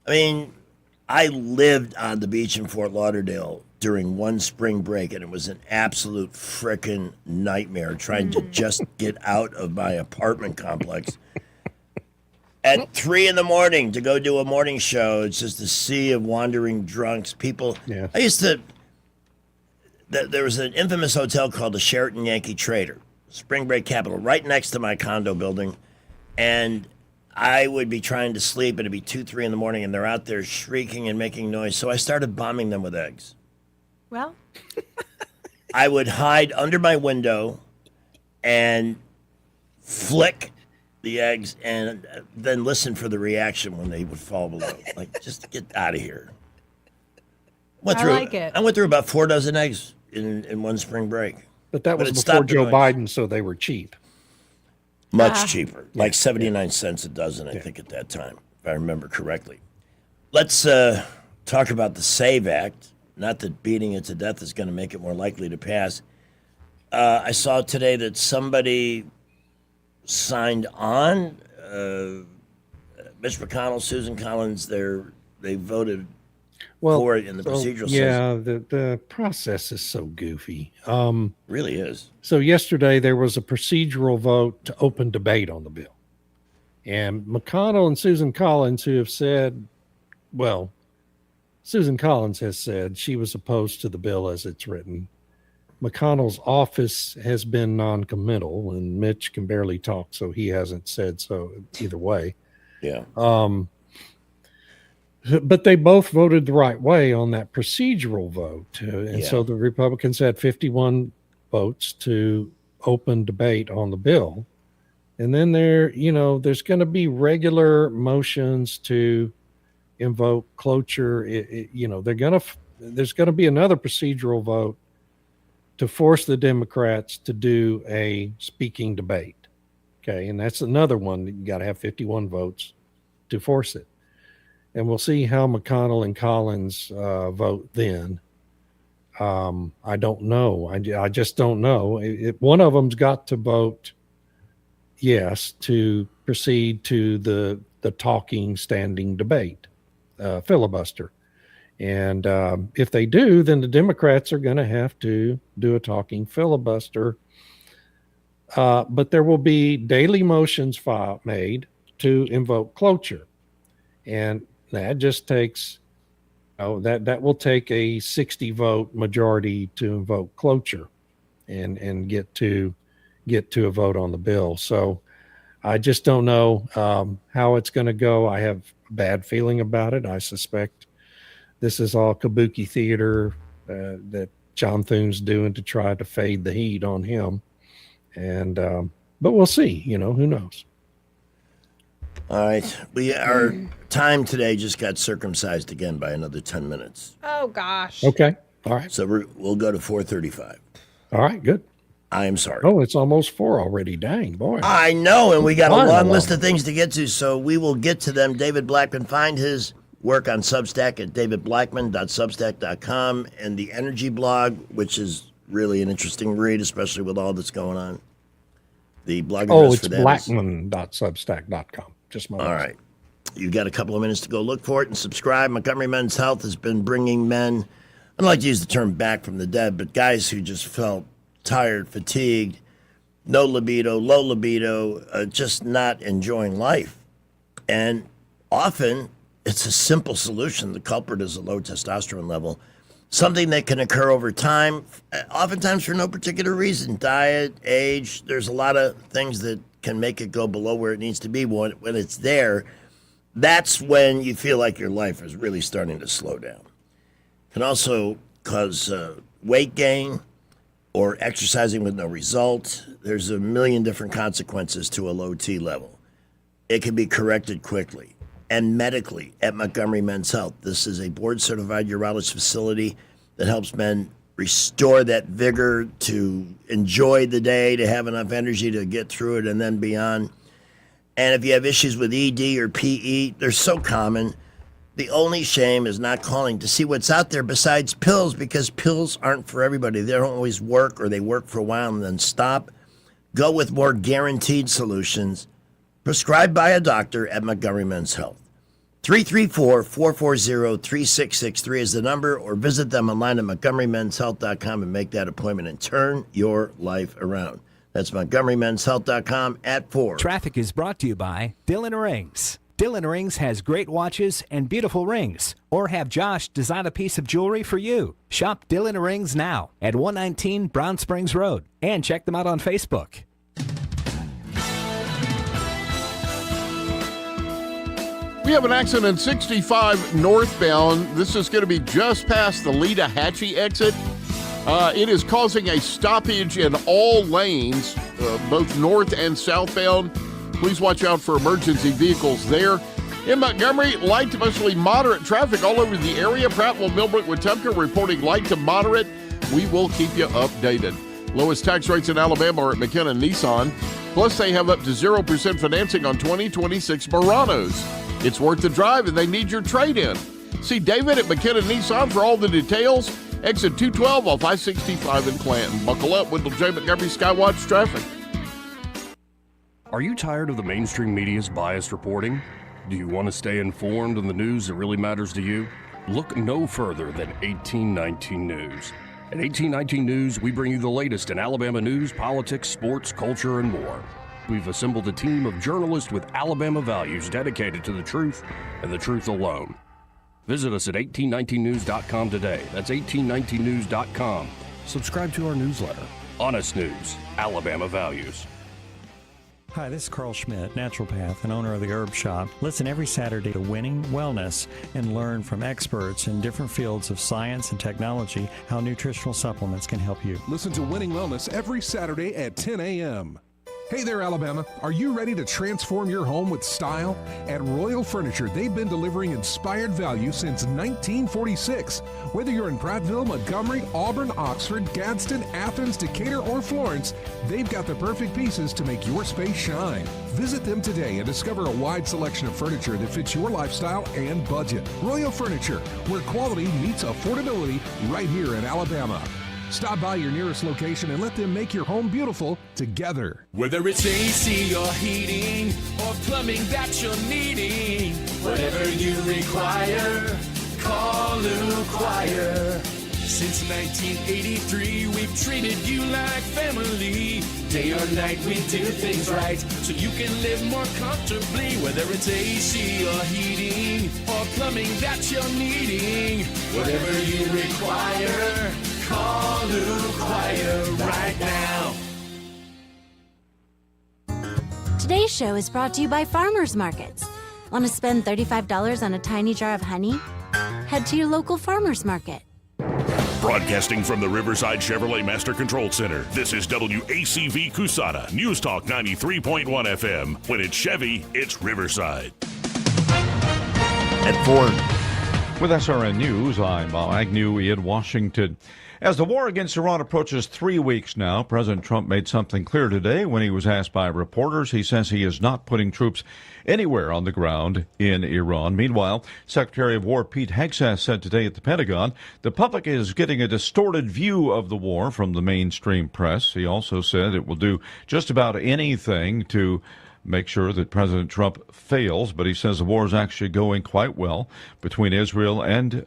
I mean, I lived on the beach in Fort Lauderdale during one spring break, and it was an absolute frickin' nightmare trying to just get out of my apartment complex. At 3 a.m. to go do a morning show, it's just a sea of wandering drunks. People. Yeah. I used to. There was an infamous hotel called the Sheraton Yankee Trader, spring break capital, right next to my condo building, and I would be trying to sleep, and it'd be 2, 3 a.m, and they're out there shrieking and making noise. So I started bombing them with eggs. Well, I would hide under my window and flick the eggs, and then listen for the reaction when they would fall below. Like, just get out of here. I like it. I went through about 4 dozen eggs in one spring break. But that was it before stopped the Joe noise. Biden, so they were cheap. Much cheaper, like 79 cents a dozen, I think, at that time, if I remember correctly. Let's talk about the SAVE Act. Not that beating it to death is going to make it more likely to pass. I saw today that somebody signed on. Mitch McConnell, Susan Collins, they voted for it in the procedural yeah, the process is so goofy. Really is. So yesterday there was a procedural vote to open debate on the bill. And McConnell and Susan Collins, who have said, well, Susan Collins has said she was opposed to the bill as it's written. McConnell's office has been non-committal, and Mitch can barely talk, so he hasn't said so either way. Yeah. But they both voted the right way on that procedural vote. And Yeah. so the Republicans had 51 votes to open debate on the bill. And then there's going to be regular motions to invoke cloture. There's going to be another procedural vote to force the Democrats to do a speaking debate. Okay. And that's another one that you got to have 51 votes to force it. And we'll see how McConnell and Collins vote then. I don't know. I just don't know. One of them's got to vote yes to proceed to the talking standing debate, filibuster. And if they do, then the Democrats are going to have to do a talking filibuster. But there will be daily motions made to invoke cloture. And that just takes, that will take a 60 vote majority to invoke cloture and get to a vote on the bill. So I just don't know how it's going to go. I have a bad feeling about it. I suspect this is all kabuki theater that John Thune's doing to try to fade the heat on him. And but we'll see. Who knows? All right. Our time today just got circumcised again by another 10 minutes. Oh, gosh. Okay. All right. So we'll go to 4:35. All right. Good. I am sorry. Oh, it's almost 4 already. Dang, boy. I know, and we got a long list of things to get to, so we will get to them. David Blackman, find his work on Substack at davidblackman.substack.com, and the Energy blog, which is really an interesting read, especially with all that's going on. The blog address for that blackman.substack.com. Just my all right. You've got a couple of minutes to go look for it and subscribe. Montgomery Men's Health has been bringing men, I don't like to use the term back from the dead, but guys who just felt tired, fatigued, no libido, low libido, just not enjoying life. And often it's a simple solution. The culprit is a low testosterone level, something that can occur over time, oftentimes for no particular reason. Diet, age, there's a lot of things that can make it go below where it needs to be. When it's there, that's when you feel like your life is really starting to slow down. It can also cause weight gain or exercising with no result. There's a million different consequences to a low T level. It can be corrected quickly and medically at Montgomery Men's Health. This is a board-certified urologist facility that helps men restore that vigor to enjoy the day, to have enough energy to get through it and then beyond. And if you have issues with ED or PE, they're so common. The only shame is not calling to see what's out there besides pills, because pills aren't for everybody. They don't always work, or they work for a while and then stop. Go with more guaranteed solutions prescribed by a doctor at Montgomery Men's Health. 334-440-3663 is the number, or visit them online at montgomerymenshealth.com and make that appointment and turn your life around. That's montgomerymenshealth.com at 4. Traffic is brought to you by Dillon Rings. Dillon Rings has great watches and beautiful rings. Or have Josh design a piece of jewelry for you. Shop Dillon Rings now at 119 Brown Springs Road. And check them out on Facebook. We have an accident 65 northbound. This is going to be just past the Lita-Hatchie exit. It is causing a stoppage in all lanes, both north and southbound. Please watch out for emergency vehicles there. In Montgomery, light to mostly moderate traffic all over the area. Prattville, Millbrook, Wetumpka reporting light to moderate. We will keep you updated. Lowest tax rates in Alabama are at McKenna Nissan. Plus, they have up to 0% financing on 2026 Muranos. It's worth the drive, and they need your trade-in. See David at McKenna Nissan for all the details. Exit 212 off I-65 in Clanton. Buckle up, Wendell J. Montgomery Skywatch Traffic. Are you tired of the mainstream media's biased reporting? Do you want to stay informed on the news that really matters to you? Look no further than 1819 News. At 1819 News, we bring you the latest in Alabama news, politics, sports, culture, and more. We've assembled a team of journalists with Alabama values dedicated to the truth and the truth alone. Visit us at 1819news.com today. That's 1819news.com. Subscribe to our newsletter. Honest News, Alabama Values. Hi, this is Carl Schmidt, naturopath and owner of the Herb Shop. Listen every Saturday to Winning Wellness and learn from experts in different fields of science and technology how nutritional supplements can help you. Listen to Winning Wellness every Saturday at 10 a.m. Hey there, Alabama. Are you ready to transform your home with style? At Royal Furniture, they've been delivering inspired value since 1946. Whether you're in Prattville, Montgomery, Auburn, Oxford, Gadsden, Athens, Decatur, or Florence, they've got the perfect pieces to make your space shine. Visit them today and discover a wide selection of furniture that fits your lifestyle and budget. Royal Furniture, where quality meets affordability, right here in Alabama. Stop by your nearest location and let them make your home beautiful together. Whether it's AC or heating or plumbing that you're needing, whatever you require, call Lou Choir. Since 1983, we've treated you like family. Day or night, we do things right so you can live more comfortably. Whether it's AC or heating or plumbing that you're needing, whatever you require, call Lou Choir right now. Today's show is brought to you by Farmers Markets. Want to spend $35 on a tiny jar of honey? Head to your local farmers market. Broadcasting from the Riverside Chevrolet Master Control Center, this is WACV Cusana, News Talk 93.1 FM. When it's Chevy, it's Riverside. At Ford. With SRN News, I'm Bob Agnew in Washington. As the war against Iran approaches 3 weeks now, President Trump made something clear today when he was asked by reporters. He says he is not putting troops anywhere on the ground in Iran. Meanwhile, Secretary of War Pete Hegseth said today at the Pentagon the public is getting a distorted view of the war from the mainstream press. He also said it will do just about anything to make sure that President Trump fails, but he says the war is actually going quite well between Israel and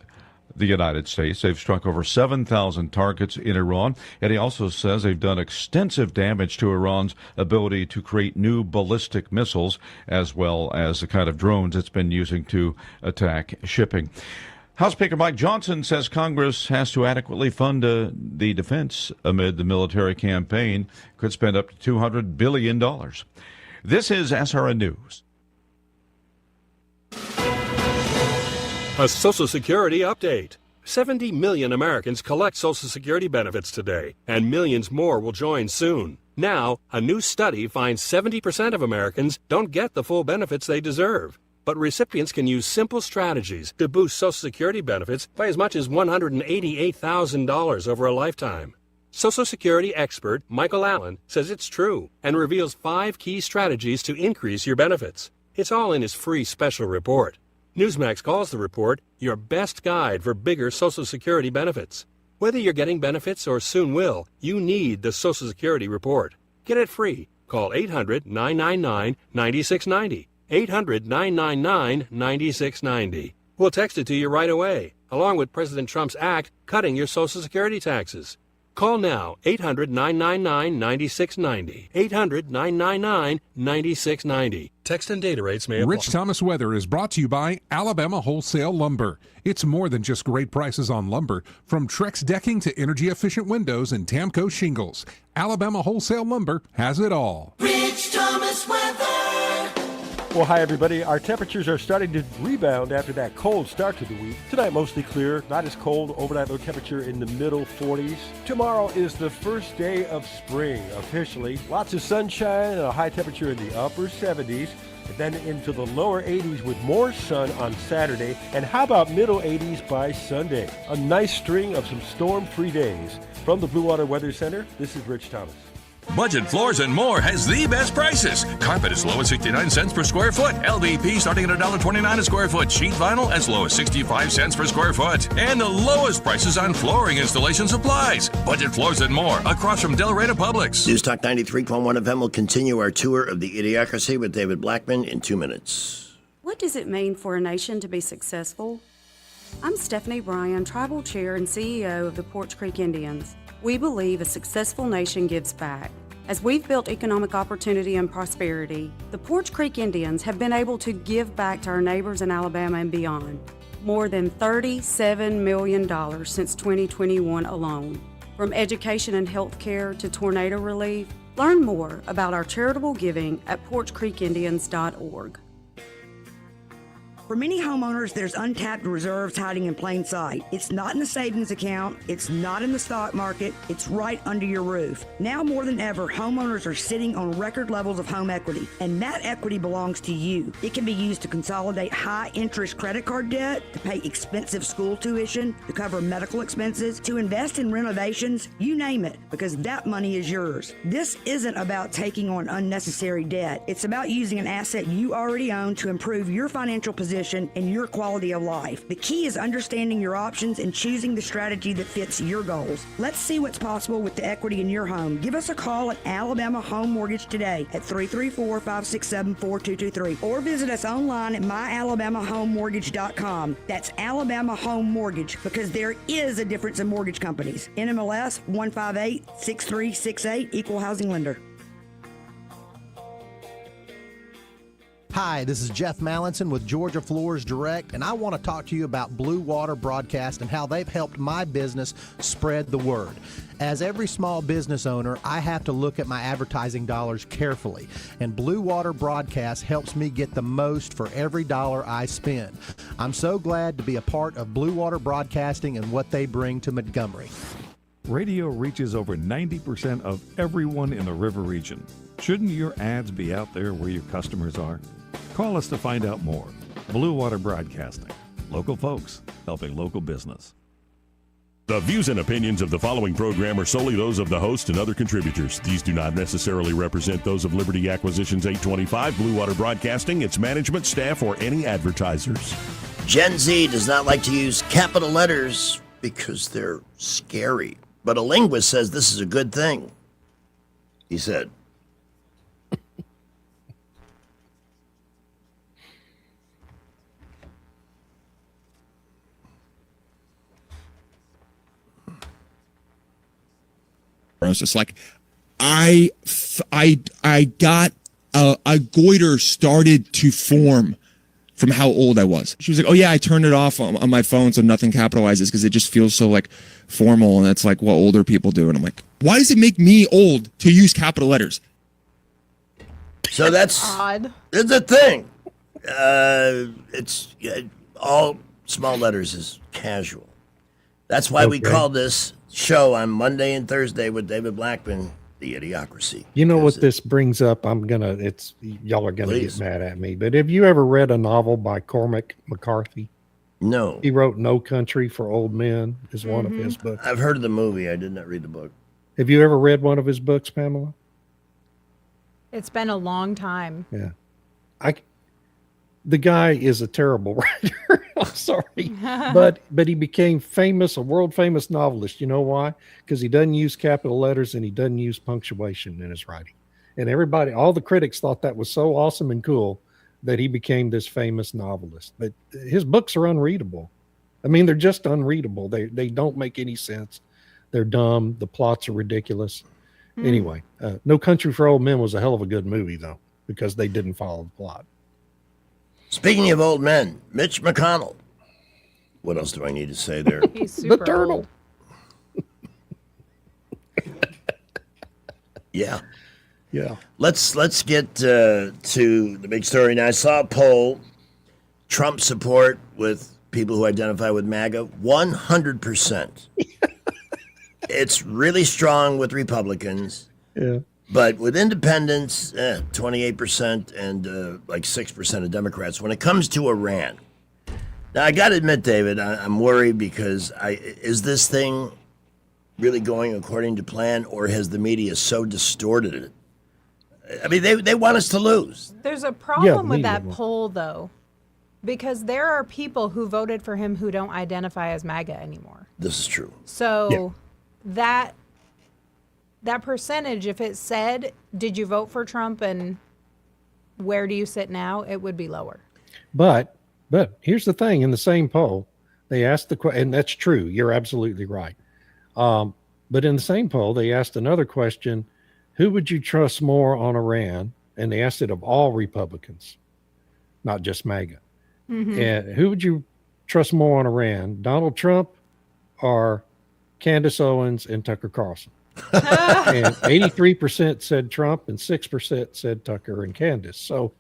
the United States. They've struck over 7,000 targets in Iran, and he also says they've done extensive damage to Iran's ability to create new ballistic missiles, as well as the kind of drones it's been using to attack shipping. House Speaker Mike Johnson says Congress has to adequately fund the defense amid the military campaign. Could spend up to $200 billion. This is SRN News. A Social Security update. 70 million Americans collect Social Security benefits today, and millions more will join soon. Now, a new study finds 70% of Americans don't get the full benefits they deserve. But recipients can use simple strategies to boost Social Security benefits by as much as $188,000 over a lifetime. Social Security expert Michael Allen says it's true and reveals 5 key strategies to increase your benefits. It's all in his free special report. Newsmax calls the report your best guide for bigger Social Security benefits. Whether you're getting benefits or soon will, you need the Social Security report. Get it free. Call 800-999-9690. 800-999-9690. We'll text it to you right away, along with President Trump's act cutting your Social Security taxes. Call now, 800-999-9690. 800-999-9690. Text and data rates may apply. Rich Thomas Weather is brought to you by Alabama Wholesale Lumber. It's more than just great prices on lumber. From Trex decking to energy-efficient windows and Tamco shingles, Alabama Wholesale Lumber has it all. Rich Thomas Weather. Well, hi, everybody. Our temperatures are starting to rebound after that cold start to the week. Tonight, mostly clear, not as cold. Overnight low temperature in the middle 40s. Tomorrow is the first day of spring, officially. Lots of sunshine and a high temperature in the upper 70s. And then into the lower 80s with more sun on Saturday. And how about middle 80s by Sunday? A nice string of some storm-free days. From the Blue Water Weather Center, this is Rich Thomas. Budget Floors and More has the best prices. Carpet as low as 69 cents per square foot. LVP starting at $1.29 a square foot. Sheet vinyl as low as 65 cents per square foot. And the lowest prices on flooring installation supplies. Budget Floors and More across from Delray Publix. News Talk 93.1 FM will continue our tour of the Idiocracy with David Blackman in 2 minutes. What does it mean for a nation to be successful? I'm Stephanie Bryan, Tribal Chair and CEO of the Porch Creek Indians. We believe a successful nation gives back. As we've built economic opportunity and prosperity, the Porch Creek Indians have been able to give back to our neighbors in Alabama and beyond. More than $37 million since 2021 alone. From education and health care to tornado relief, Learn more about our charitable giving at porchcreekindians.org. For many homeowners, there's untapped reserves hiding in plain sight. It's not in the savings account. It's not in the stock market. It's right under your roof. Now more than ever, homeowners are sitting on record levels of home equity, and that equity belongs to you. It can be used to consolidate high-interest credit card debt, to pay expensive school tuition, to cover medical expenses, to invest in renovations, you name it, because that money is yours. This isn't about taking on unnecessary debt. It's about using an asset you already own to improve your financial position and your quality of life. The key is understanding your options and choosing the strategy that fits your goals. Let's see what's possible with the equity in your home. Give us a call at Alabama Home Mortgage today at 334-567-4223 or visit us online at myalabamahomemortgage.com. That's Alabama Home Mortgage, because there is a difference in mortgage companies. NMLS 1586368, Equal Housing Lender. Hi, this is Jeff Mallinson with Georgia Floors Direct, and I want to talk to you about Blue Water Broadcast and how they've helped my business spread the word. As every small business owner, I have to look at my advertising dollars carefully, and Blue Water Broadcast helps me get the most for every dollar I spend. I'm so glad to be a part of Blue Water Broadcasting and what they bring to Montgomery. Radio reaches over 90% of everyone in the River region. Shouldn't your ads be out there where your customers are? Call us to find out more. Blue Water Broadcasting. Local folks helping local business. The views and opinions of the following program are solely those of the host and other contributors. These do not necessarily represent those of Liberty Acquisitions 825, Blue Water Broadcasting, its management, staff, or any advertisers. Gen Z does not like to use capital letters because they're scary. But a linguist says this is a good thing. He said. I was just like, I got a goiter started to form from how old I was. She was like, oh yeah, I turned it off on my phone so nothing capitalizes because it just feels so like formal, and that's like what older people do. And I'm like, why does it make me old to use capital letters? So that's odd. It's a thing. It's all small letters is casual. That's why we call this show on Monday and Thursday with David Blackman, The Idiocracy. You know what this brings up? Y'all are gonna get mad at me, but have you ever read a novel by Cormac McCarthy? No. He wrote No Country for Old Men is one of his books. I've heard of the movie. I did not read the book. Have you ever read one of his books, Pamela? It's been a long time. Yeah. The guy is a terrible writer. I'm sorry. But he became famous, a world famous novelist. You know why? Because he doesn't use capital letters and he doesn't use punctuation in his writing. And all the critics thought that was so awesome and cool that he became this famous novelist. But his books are unreadable. I mean, they're just unreadable. They don't make any sense. They're dumb. The plots are ridiculous. Anyway, No Country for Old Men was a hell of a good movie, though, because they didn't follow the plot. Speaking of old men, Mitch McConnell. What else do I need to say there? He's super The turtle. old. Yeah. Yeah. Let's get to the big story now. I saw a poll. Trump support with people who identify with MAGA, 100%. It's really strong with Republicans. Yeah. But with independents, 28% and like 6% of Democrats. When it comes to Iran, now I got to admit, David, I'm worried because is this thing really going according to plan, or has the media so distorted it? I mean, they want us to lose. There's a problem with that poll, though, because there are people who voted for him who don't identify as MAGA anymore. This is true. So that percentage, if it said, did you vote for Trump and where do you sit now, it would be lower. But here's the thing. In the same poll, they asked the question, and that's true. You're absolutely right. But in the same poll, they asked another question. Who would you trust more on Iran? And they asked it of all Republicans, not just MAGA. Mm-hmm. And who would you trust more on Iran, Donald Trump or Candace Owens and Tucker Carlson? And 83% said Trump and 6% said Tucker and Candace. So,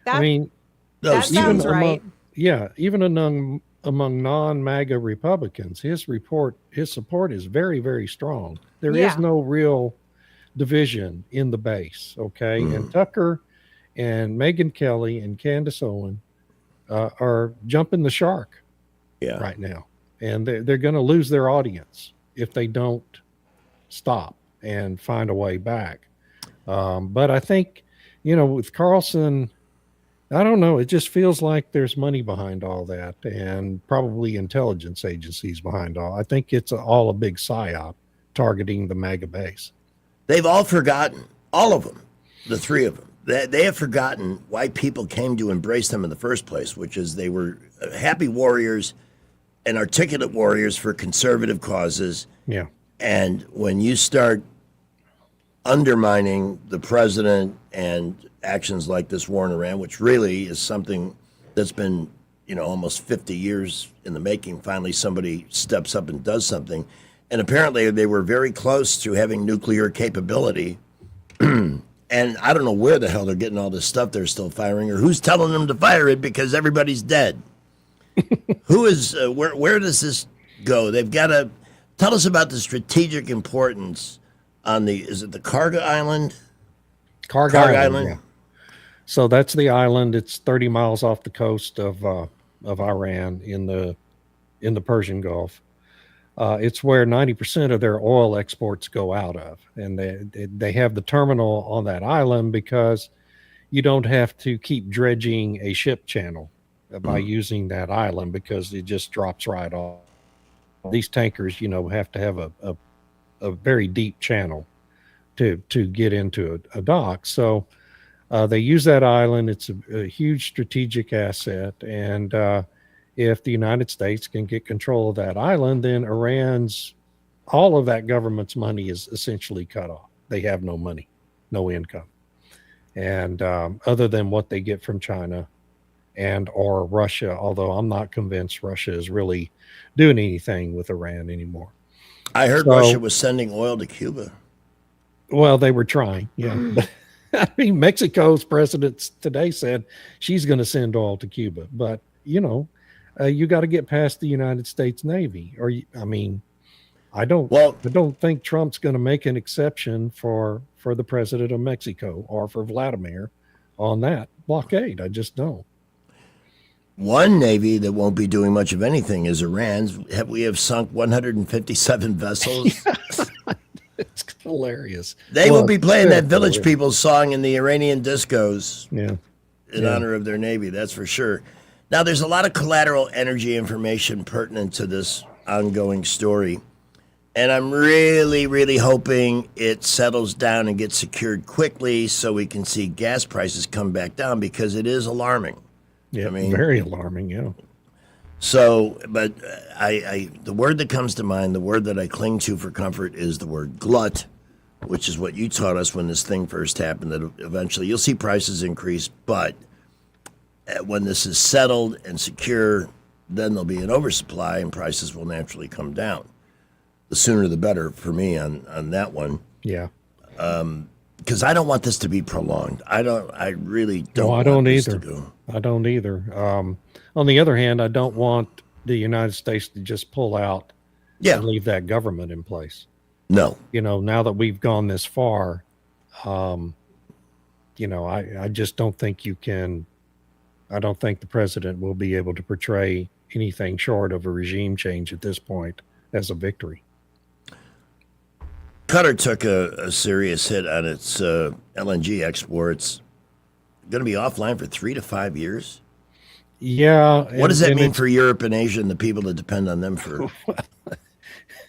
That, I mean, that sounds right. Even among non-MAGA Republicans, his support is very, very strong. There is no real division in the base. Okay. And Tucker and Megyn Kelly and Candace Owen are jumping the shark right now. And they're going to lose their audience if they don't stop and find a way back. But I think, with Carlson, I don't know. It just feels like there's money behind all that, and probably intelligence agencies behind all. I think it's all a big psyop targeting the MAGA base. They've all forgotten, all of them, the three of them. They have forgotten why people came to embrace them in the first place, which is they were happy warriors and articulate warriors for conservative causes. Yeah. And when you start undermining the president and actions like this war in Iran, which really is something that's been, almost 50 years in the making, finally somebody steps up and does something. And apparently they were very close to having nuclear capability. And I don't know where the hell they're getting all this stuff they're still firing, or who's telling them to fire it, because everybody's dead. Who is, where does this go? They've got to tell us about the strategic importance on is it the Karga Island? Karga Island. Yeah. So that's the island. It's 30 miles off the coast of Iran in the Persian Gulf. It's where 90% of their oil exports go out of, and they have the terminal on that island because you don't have to keep dredging a ship channel by using that island, because it just drops right off. These tankers, have to have a very deep channel to get into a dock. So they use that island. It's a huge strategic asset, and if the United States can get control of that island, then all of that government's money is essentially cut off. They have no money, no income. And other than what they get from China or Russia, although I'm not convinced Russia is really doing anything with Iran anymore. I heard Russia was sending oil to Cuba. Well, they were trying, yeah. I mean, Mexico's president today said she's going to send oil to Cuba, but you got to get past the United States Navy. I don't think Trump's going to make an exception for the president of Mexico or for Vladimir on that blockade. I just don't. One Navy that won't be doing much of anything is Iran's. We have sunk 157 vessels. It's hilarious. They will be playing that Village People song in the Iranian discos in honor of their Navy, that's for sure. Now, there's a lot of collateral energy information pertinent to this ongoing story, and I'm really, really hoping it settles down and gets secured quickly so we can see gas prices come back down, because it is alarming. Yeah, very alarming, yeah. So, but the word that comes to mind, the word that I cling to for comfort, is the word glut, which is what you taught us when this thing first happened, that eventually you'll see prices increase, but when this is settled and secure, then there'll be an oversupply and prices will naturally come down. The sooner the better for me on that one. Yeah. Because I don't want this to be prolonged. I really don't. No, I don't either. I don't either. On the other hand, I don't want the United States to just pull out and leave that government in place. No. Now that we've gone this far, I just don't think you can. I don't think the president will be able to portray anything short of a regime change at this point as a victory. Qatar took a serious hit on its LNG exports. Going to be offline for 3 to 5 years? Yeah. What does that mean for Europe and Asia and the people that depend on them for?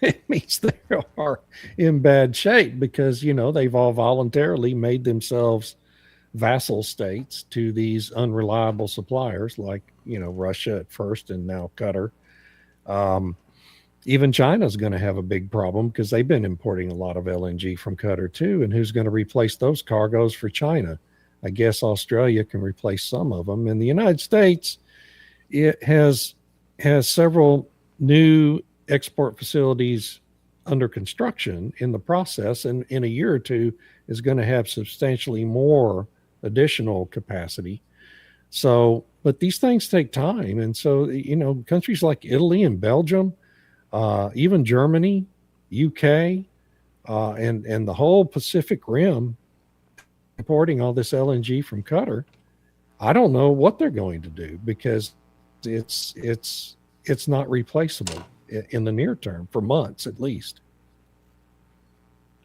It means they are in bad shape because, they've all voluntarily made themselves vassal states to these unreliable suppliers like, Russia at first and now Qatar. Even China's going to have a big problem because they've been importing a lot of LNG from Qatar too. And who's going to replace those cargoes for China? I guess Australia can replace some of them. And the United States, it has several new export facilities under construction in the process, and in a year or two is going to have substantially more additional capacity. So, but these things take time. And so, countries like Italy and Belgium, even Germany, UK, and the whole Pacific Rim importing all this LNG from Qatar, I don't know what they're going to do, because it's not replaceable in the near term, for months at least.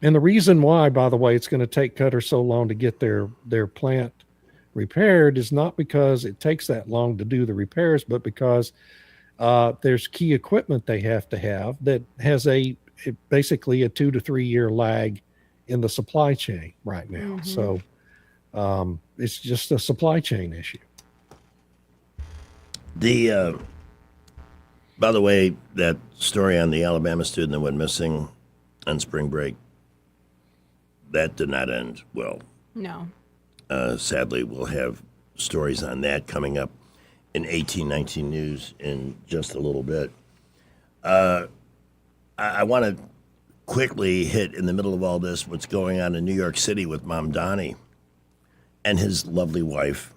And the reason why, by the way, it's going to take Qatar so long to get their plant repaired is not because it takes that long to do the repairs, but because there's key equipment they have to have that has basically a 2 to 3 year lag in the supply chain right now. Mm-hmm. So it's just a supply chain issue. By the way, that story on the Alabama student that went missing on spring break, that did not end well. No. Sadly, we'll have stories on that coming up in 1819 News in just a little bit. I want to quickly hit, in the middle of all this, what's going on in New York City with Mom Donnie and his lovely wife.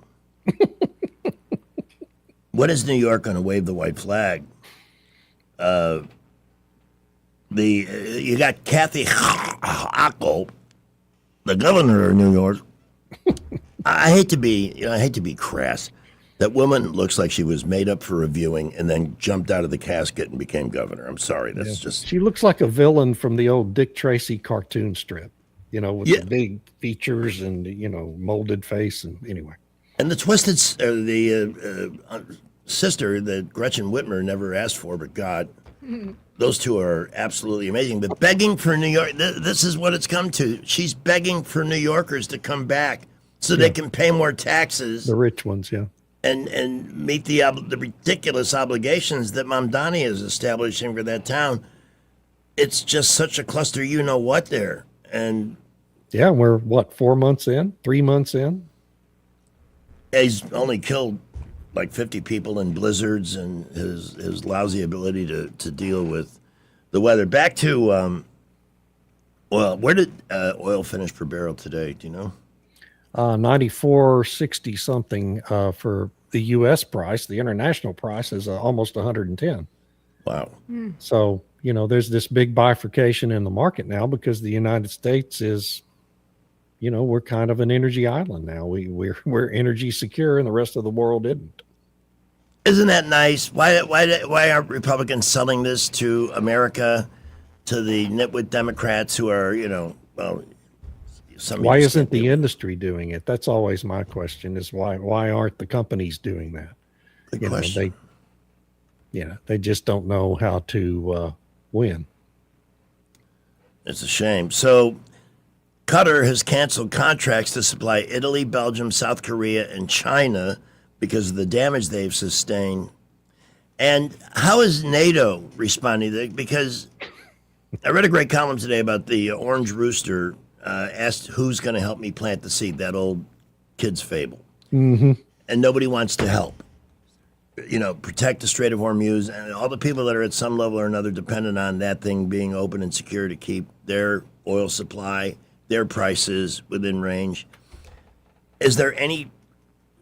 When is New York going to wave the white flag? You got Kathy Hochul, the governor of New York. I hate to be crass. That woman looks like she was made up for a viewing and then jumped out of the casket and became governor. I'm sorry, that's just. She looks like a villain from the old Dick Tracy cartoon strip, with the big features and molded face, and anyway. And the twisted, sister that Gretchen Whitmer never asked for, but God, those two are absolutely amazing. But begging for New York, this is what it's come to. She's begging for New Yorkers to come back so they can pay more taxes. The rich ones, yeah. And meet the ridiculous obligations that Mom Donnie is establishing for that town. It's just such a cluster, what there. And yeah, we're 4 months in, 3 months in. He's only killed like 50 people in blizzards and his lousy ability to deal with the weather. Back to oil. Where did oil finish per barrel today? Do you know? 94.60 something for the U.S. price. The international price is almost 110. Wow. So, there's this big bifurcation in the market now because the United States is, we're kind of an energy island now. We're energy secure and the rest of the world isn't. Isn't that nice? Why aren't Republicans selling this to America, to the nitwit Democrats who are, why isn't the industry doing it? That's always my question, is why aren't the companies doing that? Good question. They just don't know how to win. It's a shame. So Qatar has canceled contracts to supply Italy, Belgium, South Korea, and China because of the damage they've sustained. And how is NATO responding? Because I read a great column today about the Orange Rooster asked who's going to help me plant the seed, that old kid's fable. Mm-hmm. And nobody wants to help. Protect the Strait of Hormuz, and all the people that are at some level or another dependent on that thing being open and secure to keep their oil supply, their prices within range. Is there any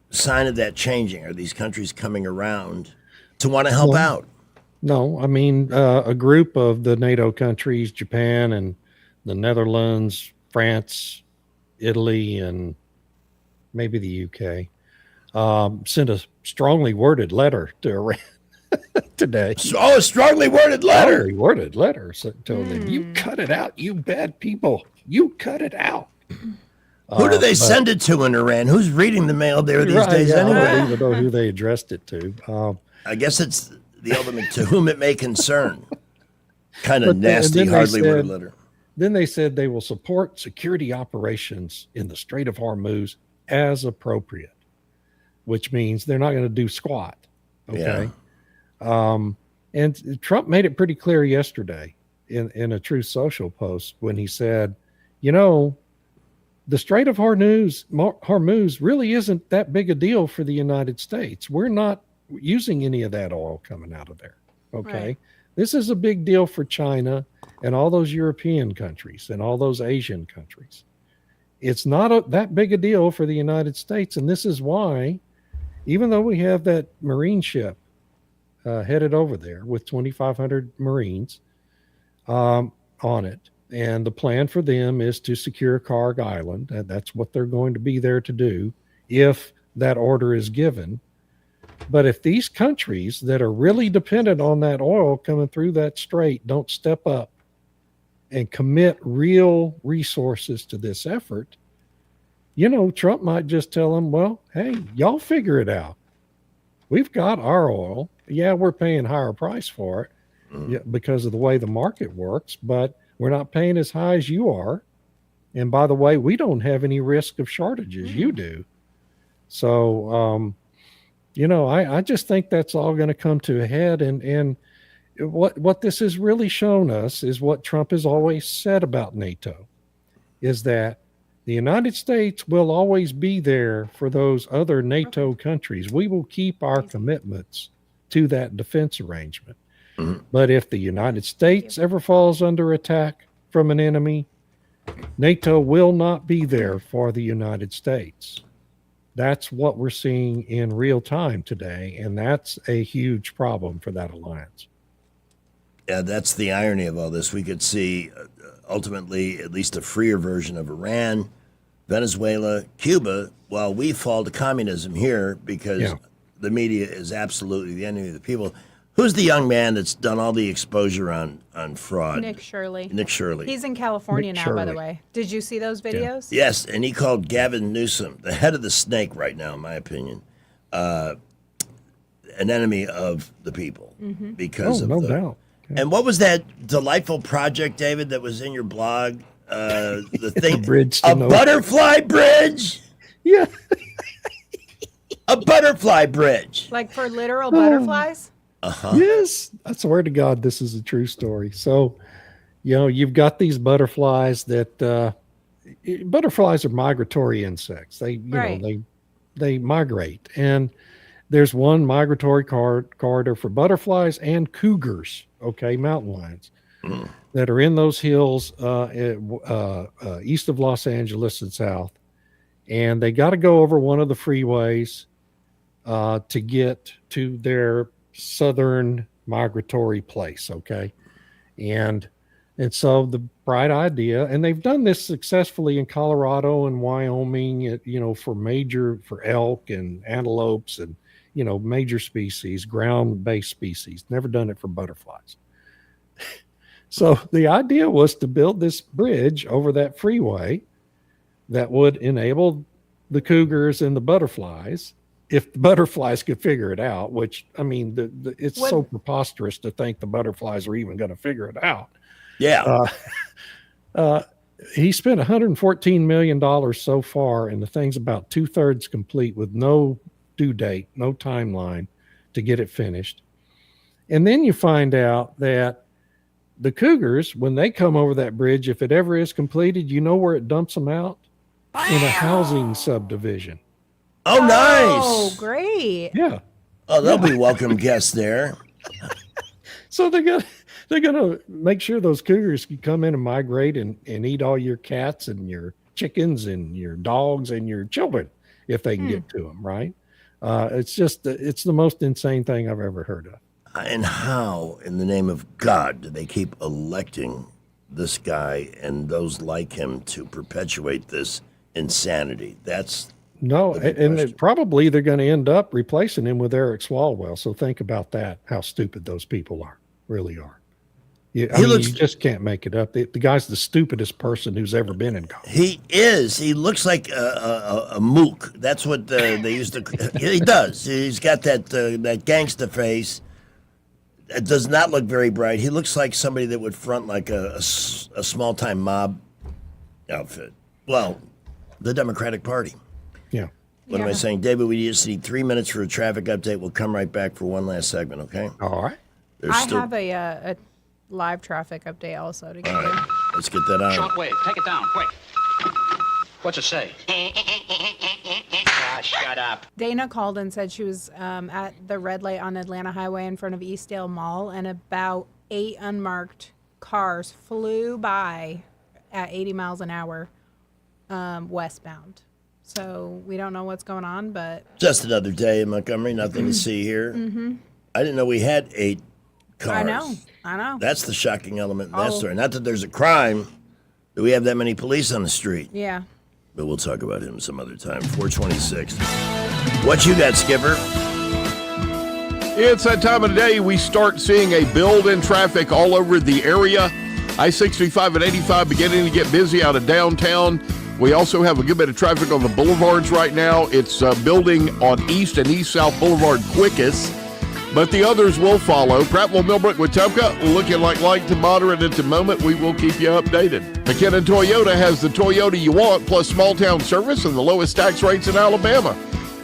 sign of that changing? Are these countries coming around to want to help out? No, I mean, a group of the NATO countries, Japan and the Netherlands, France, Italy, and maybe the UK, sent a strongly worded letter to Iran today. Oh, a strongly worded letter. Strongly worded letter. So told them, you cut it out, you bad people. You cut it out. Who do they send it to in Iran? Who's reading the mail there these days anyway? I don't even know who they addressed it to. I guess it's the ultimate to whom it may concern. Kind of nasty, hardly worded letter. Then they said they will support security operations in the Strait of Hormuz as appropriate, which means they're not going to do squat. Okay. Yeah. And Trump made it pretty clear yesterday in a Truth Social post when he said, the Strait of Hormuz really isn't that big a deal for the United States. We're not using any of that oil coming out of there. Okay. Right. This is a big deal for China and all those European countries and all those Asian countries. It's not that big a deal for the United States. And this is why, even though we have that Marine ship headed over there with 2,500 Marines on it, and the plan for them is to secure Karg Island. And that's what they're going to be there to do if that order is given. But if these countries that are really dependent on that oil coming through that strait don't step up and commit real resources to this effort, Trump might just tell them, well, hey, y'all figure it out. We've got our oil. Yeah, we're paying higher price for it because of the way the market works, but we're not paying as high as you are. And by the way, we don't have any risk of shortages. You do. So, I just think that's all going to come to a head. And what this has really shown us is what Trump has always said about NATO, is that the United States will always be there for those other NATO countries. We will keep our commitments to that defense arrangement. But if the United States ever falls under attack from an enemy, NATO will not be there for the United States. That's what we're seeing in real time today, and that's a huge problem for that alliance. Yeah, that's the irony of all this. We could see ultimately at least a freer version of Iran, Venezuela, Cuba, while we fall to communism here because the media is absolutely the enemy of the people. Who's the young man that's done all the exposure on fraud? Nick Shirley. Nick Shirley. He's in California Nick now, by the Shirley. way. Did you see those videos? Yes, and he called Gavin Newsom, the head of the snake right now, in my opinion, an enemy of the people because of no doubt. And what was that delightful project, David, that was in your blog? The thing, bridge a to nowhere. butterfly bridge. Yeah, a butterfly bridge. Like for literal butterflies? Yes, I swear to God, this is a true story. So, you've got these butterflies that butterflies are migratory insects. They, they migrate, and there's one migratory corridor for butterflies and cougars. Okay, mountain lions that are in those hills east of Los Angeles and south, and they got to go over one of the freeways to get to their southern migratory place. Okay. And so the bright idea, and they've done this successfully in Colorado and Wyoming, for elk and antelopes and, major species, ground-based species, never done it for butterflies. So the idea was to build this bridge over that freeway that would enable the cougars and the butterflies, if the butterflies could figure it out, which, I mean, it's so preposterous to think the butterflies are even going to figure it out. Yeah. He spent $114 million so far, and the thing's about 2/3 complete with no due date, no timeline to get it finished. And then you find out that the cougars, when they come over that bridge, if it ever is completed, you know where it dumps them out? In a housing subdivision. Oh, nice. Oh, great. Yeah. Oh, they'll be welcome guests there. So they're gonna make sure those cougars can come in and migrate and eat all your cats and your chickens and your dogs and your children if they can get to them, right? It's the most insane thing I've ever heard of. And how, in the name of God, do they keep electing this guy and those like him to perpetuate this insanity? That's no, and probably they're going to end up replacing him with Eric Swalwell. So think about that, how stupid those people really are. You just can't make it up. The guy's the stupidest person who's ever been in Congress. He is. He looks like a mook. That's what they used to. He does. He's got that gangsta face. It does not look very bright. He looks like somebody that would front like a small-time mob outfit. Well, the Democratic Party. Yeah. What am I saying? David, we just need 3 minutes for a traffic update. We'll come right back for one last segment, okay? All right. I have a live traffic update also to give you. Let's get that on. Shortwave, take it down, quick. What's it say? Shut up. Dana called and said she was at the red light on Atlanta Highway in front of Eastdale Mall, and about 8 unmarked cars flew by at 80 miles an hour westbound. So we don't know what's going on, but... Just another day in Montgomery, nothing to see here. Mm-hmm. I didn't know we had 8 cars. I know. That's the shocking element in that story. Not that there's a crime, that we have that many police on the street. Yeah. But we'll talk about him some other time. 426. What you got, Skipper? It's that time of the day we start seeing a build in traffic all over the area. I-65 and 85 beginning to get busy out of downtown. We also have a good bit of traffic on the boulevards right now. It's building on East and East-South Boulevard quickest, but the others will follow. Prattville, Millbrook, Wetumpka looking like light to moderate at the moment. We will keep you updated. McKinnon Toyota has the Toyota you want, plus small town service and the lowest tax rates in Alabama.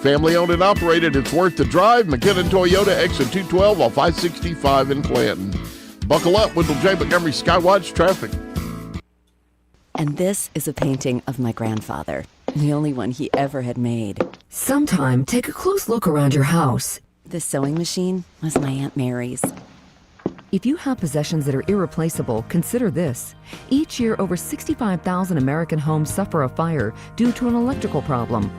Family owned and operated, it's worth the drive. McKinnon Toyota, exit 212 off I-65 in Clanton. Buckle up, Wendell J. Montgomery Skywatch traffic. And this is a painting of my grandfather, the only one he ever had made. Sometime, take a close look around your house. This sewing machine was my Aunt Mary's. If you have possessions that are irreplaceable, consider this. Each year, over 65,000 American homes suffer a fire due to an electrical problem.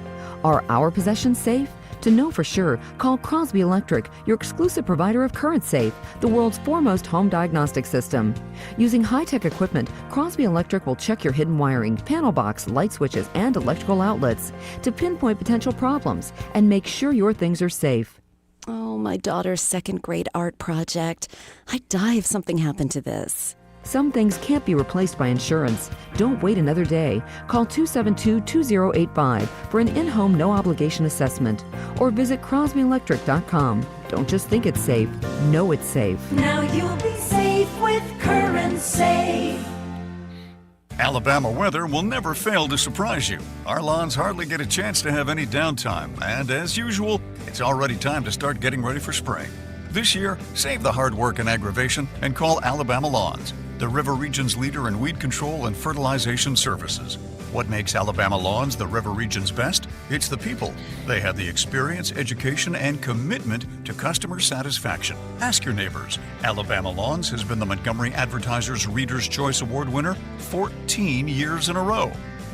Are our possessions safe? To know for sure, call Crosby Electric, your exclusive provider of Current Safe, the world's foremost home diagnostic system. Using high-tech equipment, Crosby Electric will check your hidden wiring, panel box, light switches, and electrical outlets to pinpoint potential problems and make sure your things are safe. Oh, my daughter's second grade art project. I'd die if something happened to this. Some things can't be replaced by insurance. Don't wait another day. Call 272-2085 for an in-home no-obligation assessment or visit crosbyelectric.com. Don't just think it's safe. Know it's safe. Now you'll be safe with Current Safe. Alabama weather will never fail to surprise you. Our lawns hardly get a chance to have any downtime, and as usual, it's already time to start getting ready for spring. This year, save the hard work and aggravation and call Alabama Lawns, the River Region's leader in weed control and fertilization services. What makes Alabama Lawns the River Region's best? It's the people. They have the experience, education, and commitment to customer satisfaction. Ask your neighbors. Alabama Lawns has been the Montgomery Advertiser's Reader's Choice Award winner 14 years in a row.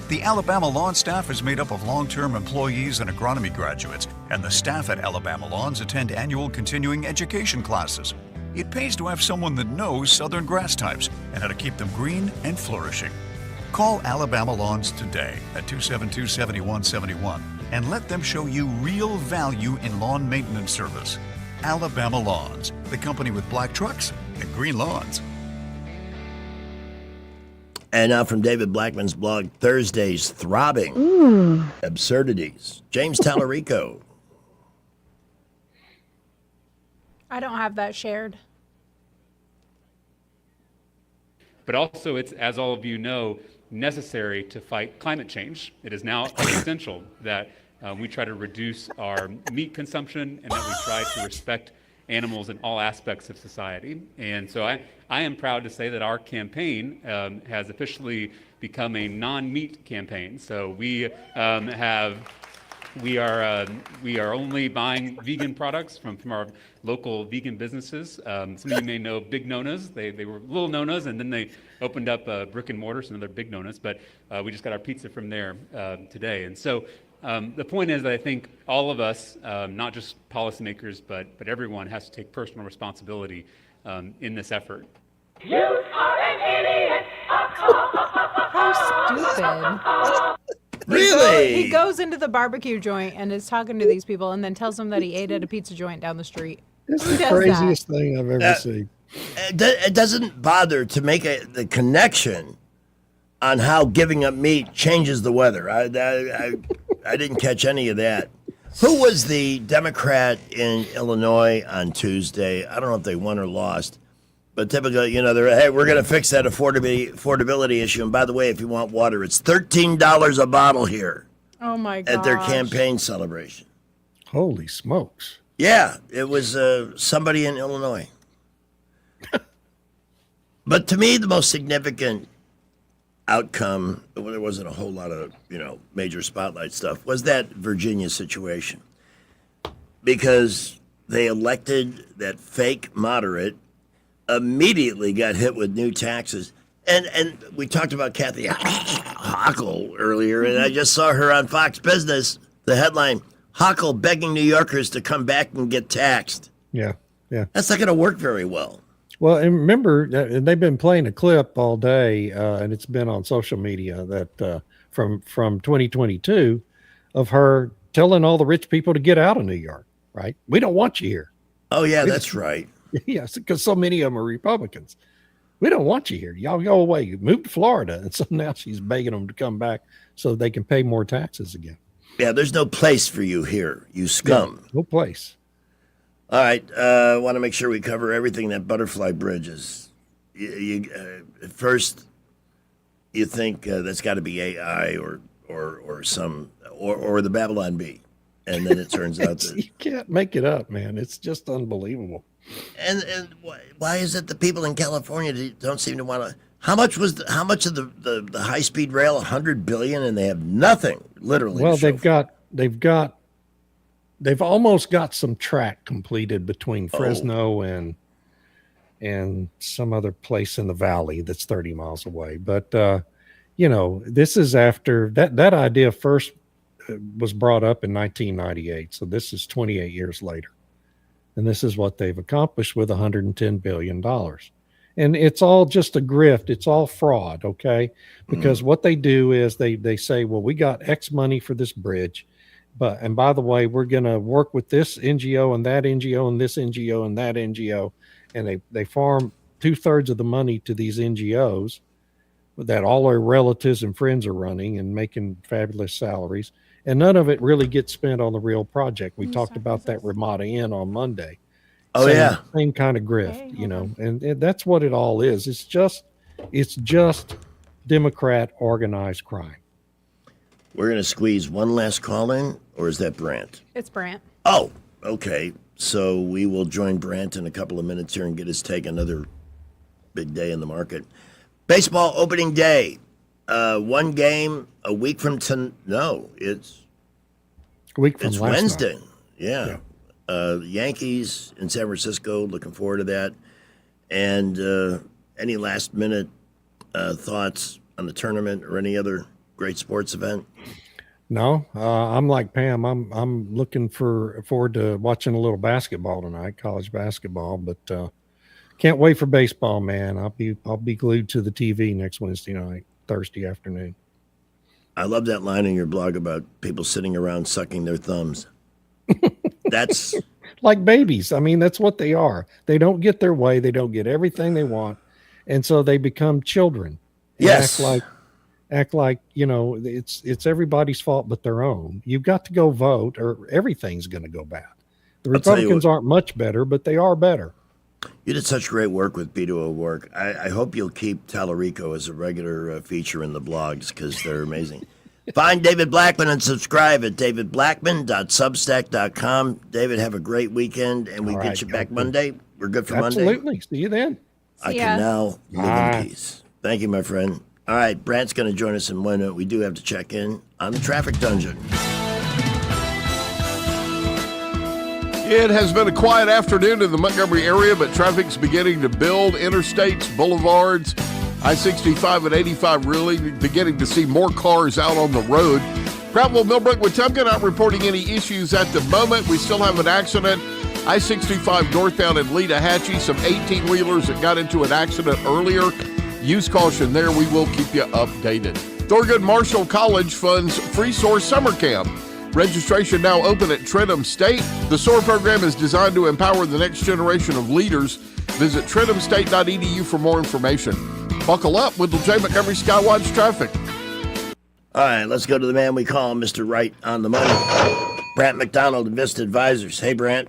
The Alabama Lawn staff is made up of long-term employees and agronomy graduates, and the staff at Alabama Lawns attend annual continuing education classes. It pays to have someone that knows southern grass types and how to keep them green and flourishing. Call Alabama Lawns today at 272-7171 and let them show you real value in lawn maintenance service. Alabama Lawns, the company with black trucks and green lawns. And now from David Blackman's blog, Thursday's Throbbing Absurdities. James Tallarico. I don't have that shared. But also, it's, as all of you know, necessary to fight climate change. It is now essential that we try to reduce our meat consumption and that we try to respect animals in all aspects of society. And so I am proud to say that our campaign has officially become a non-meat campaign. So we are only buying vegan products from our local vegan businesses. Some of you may know Big Nona's. They were little Nona's, and then they opened up brick and mortar, so another Big Nona's. But we just got our pizza from there today. And so the point is that I think all of us, not just policymakers, but everyone has to take personal responsibility in this effort. You are an idiot. How stupid. Really? He goes into the barbecue joint and is talking to these people and then tells them that he ate at a pizza joint down the street. It's the craziest thing I've ever seen. It doesn't bother to make the connection on how giving up meat changes the weather. I didn't catch any of that. Who was the Democrat in Illinois on Tuesday? I don't know if they won or lost. But typically, they're, hey, we're going to fix that affordability issue. And by the way, if you want water, it's $13 a bottle here. Oh, my God. At their campaign celebration. Holy smokes. Yeah, it was somebody in Illinois. But to me, the most significant outcome, there wasn't a whole lot of, major spotlight stuff, was that Virginia situation. Because they elected that fake moderate immediately got hit with new taxes. And we talked about Kathy Hochul earlier, and I just saw her on Fox Business. The headline, Hochul begging New Yorkers to come back and get taxed. Yeah. That's not going to work very well. Well, and remember, they've been playing a clip all day, and it's been on social media that from 2022 of her telling all the rich people to get out of New York, right? We don't want you here. Oh, yeah, that's right. Yes, because so many of them are Republicans. We don't want you here. Y'all go away. Move to Florida. And so now she's begging them to come back so they can pay more taxes again. Yeah, there's no place for you here, you scum. Yeah, no place. All right, I want to make sure we cover everything that Butterfly Bridge is. At first, you think that's got to be AI or the Babylon Bee, and then it turns out that you can't make it up, man. It's just unbelievable. And why is it the people in California don't seem to want to? How much of the high speed rail? $100 billion, and they have nothing, literally. Well, they've almost got some track completed between Fresno and some other place in the valley that's 30 miles away. But this is after that idea first was brought up in 1998. So this is 28 years later. And this is what they've accomplished with $110 billion. And it's all just a grift. It's all fraud, okay? Because what they do is they say, well, we got X money for this bridge. And by the way, we're going to work with this NGO and that NGO and this NGO and that NGO. And they farm 2/3 of the money to these NGOs that all our relatives and friends are running and making fabulous salaries. And none of it really gets spent on the real project. We talked about that Ramada Inn on Monday. Oh, yeah. Same kind of grift, and that's what it all is. It's just Democrat organized crime. We're going to squeeze one last call in, or is that Brandt? It's Brant. Oh, okay. So we will join Brandt in a couple of minutes here and get his take. Another big day in the market. Baseball opening day. One game a week from it's a week from Wednesday. Night. Yeah. The Yankees in San Francisco. Looking forward to that. And any last minute thoughts on the tournament or any other great sports event? No, I'm like Pam. I'm looking forward to watching a little basketball tonight, college basketball. But can't wait for baseball, man. I'll be glued to the TV next Wednesday night, Thursday afternoon. I love that line in your blog about people sitting around sucking their thumbs. That's like babies. I mean, that's what they are. They don't get their way. They don't get everything they want. And so they become children. Yes. Act like, it's everybody's fault but their own. You've got to go vote or everything's going to go bad. The Republicans aren't much better, but they are better. You did such great work with B2O Work. I hope you'll keep Tallarico as a regular feature in the blogs because they're amazing. Find David Blackman and subscribe at davidblackman.substack.com. David, have a great weekend, and we get you back Monday. We're good for Monday. Absolutely. See you then. I can now live in peace. Thank you, my friend. All right, Brant's going to join us in 1 minute. We do have to check in on the traffic dungeon. It has been a quiet afternoon in the Montgomery area, but traffic's beginning to build. Interstates, boulevards, I-65 and 85 really beginning to see more cars out on the road. Prattville, Millbrook, Wetumpka not reporting any issues at the moment. We still have an accident. I-65 northbound in Leadahatchee, some 18-wheelers that got into an accident earlier. Use caution there. We will keep you updated. Thurgood Marshall College funds Free Source Summer Camp. Registration now open at Trentham State. The SOAR program is designed to empower the next generation of leaders. Visit trenthamstate.edu for more information. Buckle up with J. Montgomery Skywatch traffic. All right, let's go to the man we call Mr. Right on the Money. Brant McDonald, Invest Advisors. Hey, Brant.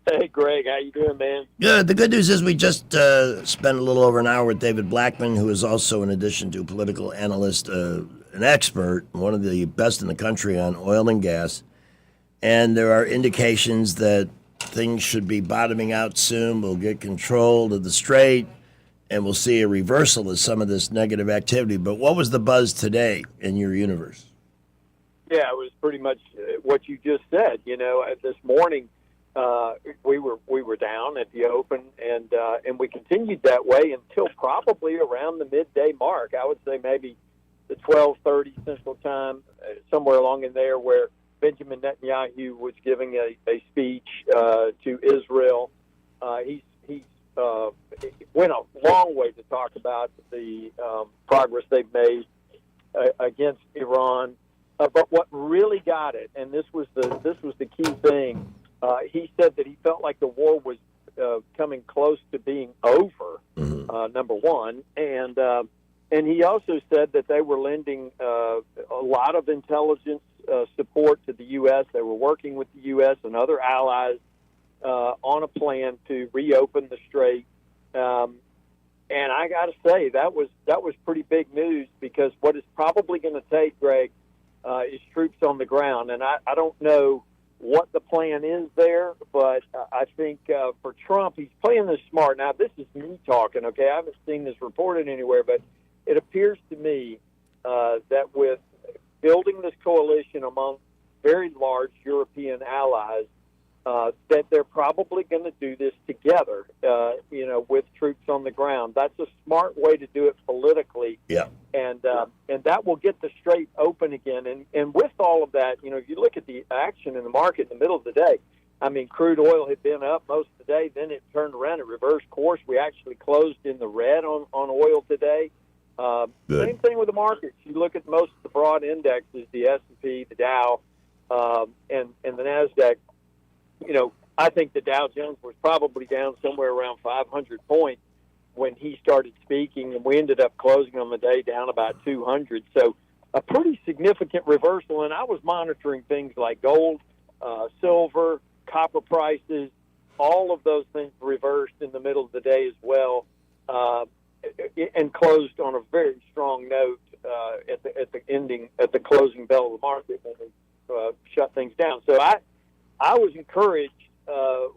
Hey, Greg. How you doing, man? Good. The good news is we just spent a little over an hour with David Blackman, who is also, in addition to a political analyst, an expert, one of the best in the country on oil and gas. And there are indications that things should be bottoming out soon. We'll get control of the strait, and we'll see a reversal of some of this negative activity. But what was the buzz today in your universe? Yeah, it was pretty much what you just said. This morning, we were down at the open, and and we continued that way until probably around the midday mark. I would say maybe the 12:30 Central Time, somewhere along in there, where Benjamin Netanyahu was giving a speech to Israel. He went a long way to talk about the progress they've made against Iran. But what really got it, and this was the key thing, he said that he felt like the war was coming close to being over. Number one, and he also said that they were lending a lot of intelligence support to the U.S. They were working with the U.S. and other allies on a plan to reopen the strait. And I got to say, that was pretty big news, because what it's probably going to take, Greg, is troops on the ground. And I don't know what the plan is there, but I think for Trump, he's playing this smart. Now, this is me talking, okay? I haven't seen this reported anywhere, but it appears to me that with building this coalition among very large European allies, that they're probably going to do this together, with troops on the ground. That's a smart way to do it politically. Yeah. And that will get the strait open again. And with all of that, if you look at the action in the market in the middle of the day, I mean, crude oil had been up most of the day, then it turned around and reversed course. We actually closed in the red on oil today. Same thing with the markets. You look at most of the broad indexes, the S&P, the Dow, and the NASDAQ. I think the Dow Jones was probably down somewhere around 500 points when he started speaking, and we ended up closing on the day down about 200. So a pretty significant reversal, and I was monitoring things like gold, silver, copper prices, all of those things reversed in the middle of the day as well, and closed on a very strong note at the closing bell of the market when we shut things down. So I was encouraged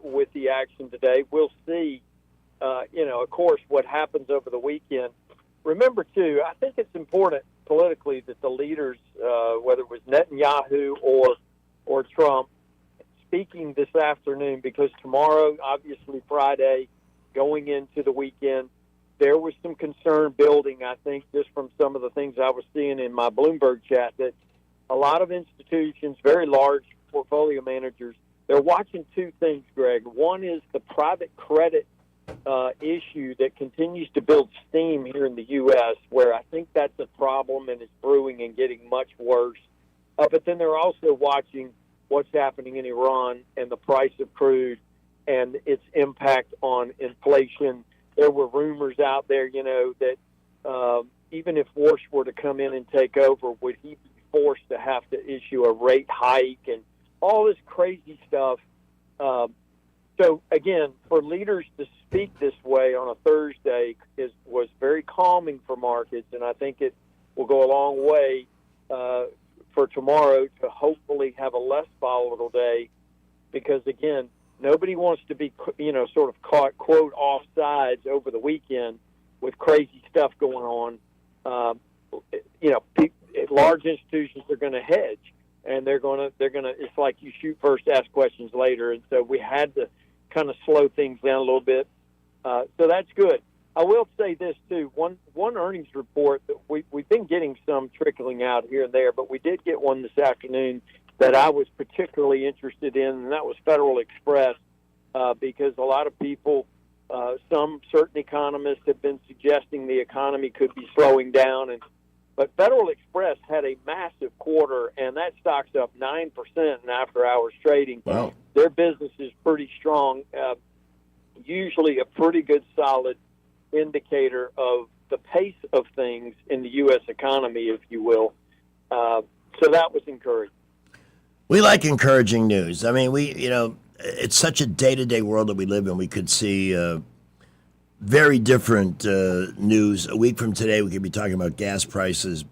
with the action today. We'll see, of course, what happens over the weekend. Remember, too, I think it's important politically that the leaders, whether it was Netanyahu or Trump, speaking this afternoon, because tomorrow, obviously Friday, going into the weekend, there was some concern building, I think, just from some of the things I was seeing in my Bloomberg chat, that a lot of institutions, very large portfolio managers, they're watching two things, Greg. One is the private credit issue that continues to build steam here in the U.S., where I think that's a problem and it's brewing and getting much worse. But then they're also watching what's happening in Iran and the price of crude and its impact on inflation. There were rumors out there, that even if Warsh were to come in and take over, would he be forced to have to issue a rate hike and all this crazy stuff? So, again, for leaders to speak this way on a Thursday was very calming for markets, and I think it will go a long way for tomorrow to hopefully have a less volatile day, because, again, nobody wants to be, sort of caught, quote, off sides over the weekend with crazy stuff going on. Large institutions are going to hedge, and they're going to. It's like you shoot first, ask questions later, and so we had to kind of slow things down a little bit. So that's good. I will say this too. One earnings report that we've been getting some trickling out here and there, but we did get one this afternoon that I was particularly interested in, and that was Federal Express, because a lot of people, some certain economists have been suggesting the economy could be slowing down, but Federal Express had a massive quarter, and that stock's up 9% in after-hours trading. Wow. Their business is pretty strong, usually a pretty good, solid indicator of the pace of things in the U.S. economy, if you will. So that was encouraging. We like encouraging news. I mean, it's such a day-to-day world that we live in. We could see very different news. A week from today, we could be talking about gas prices,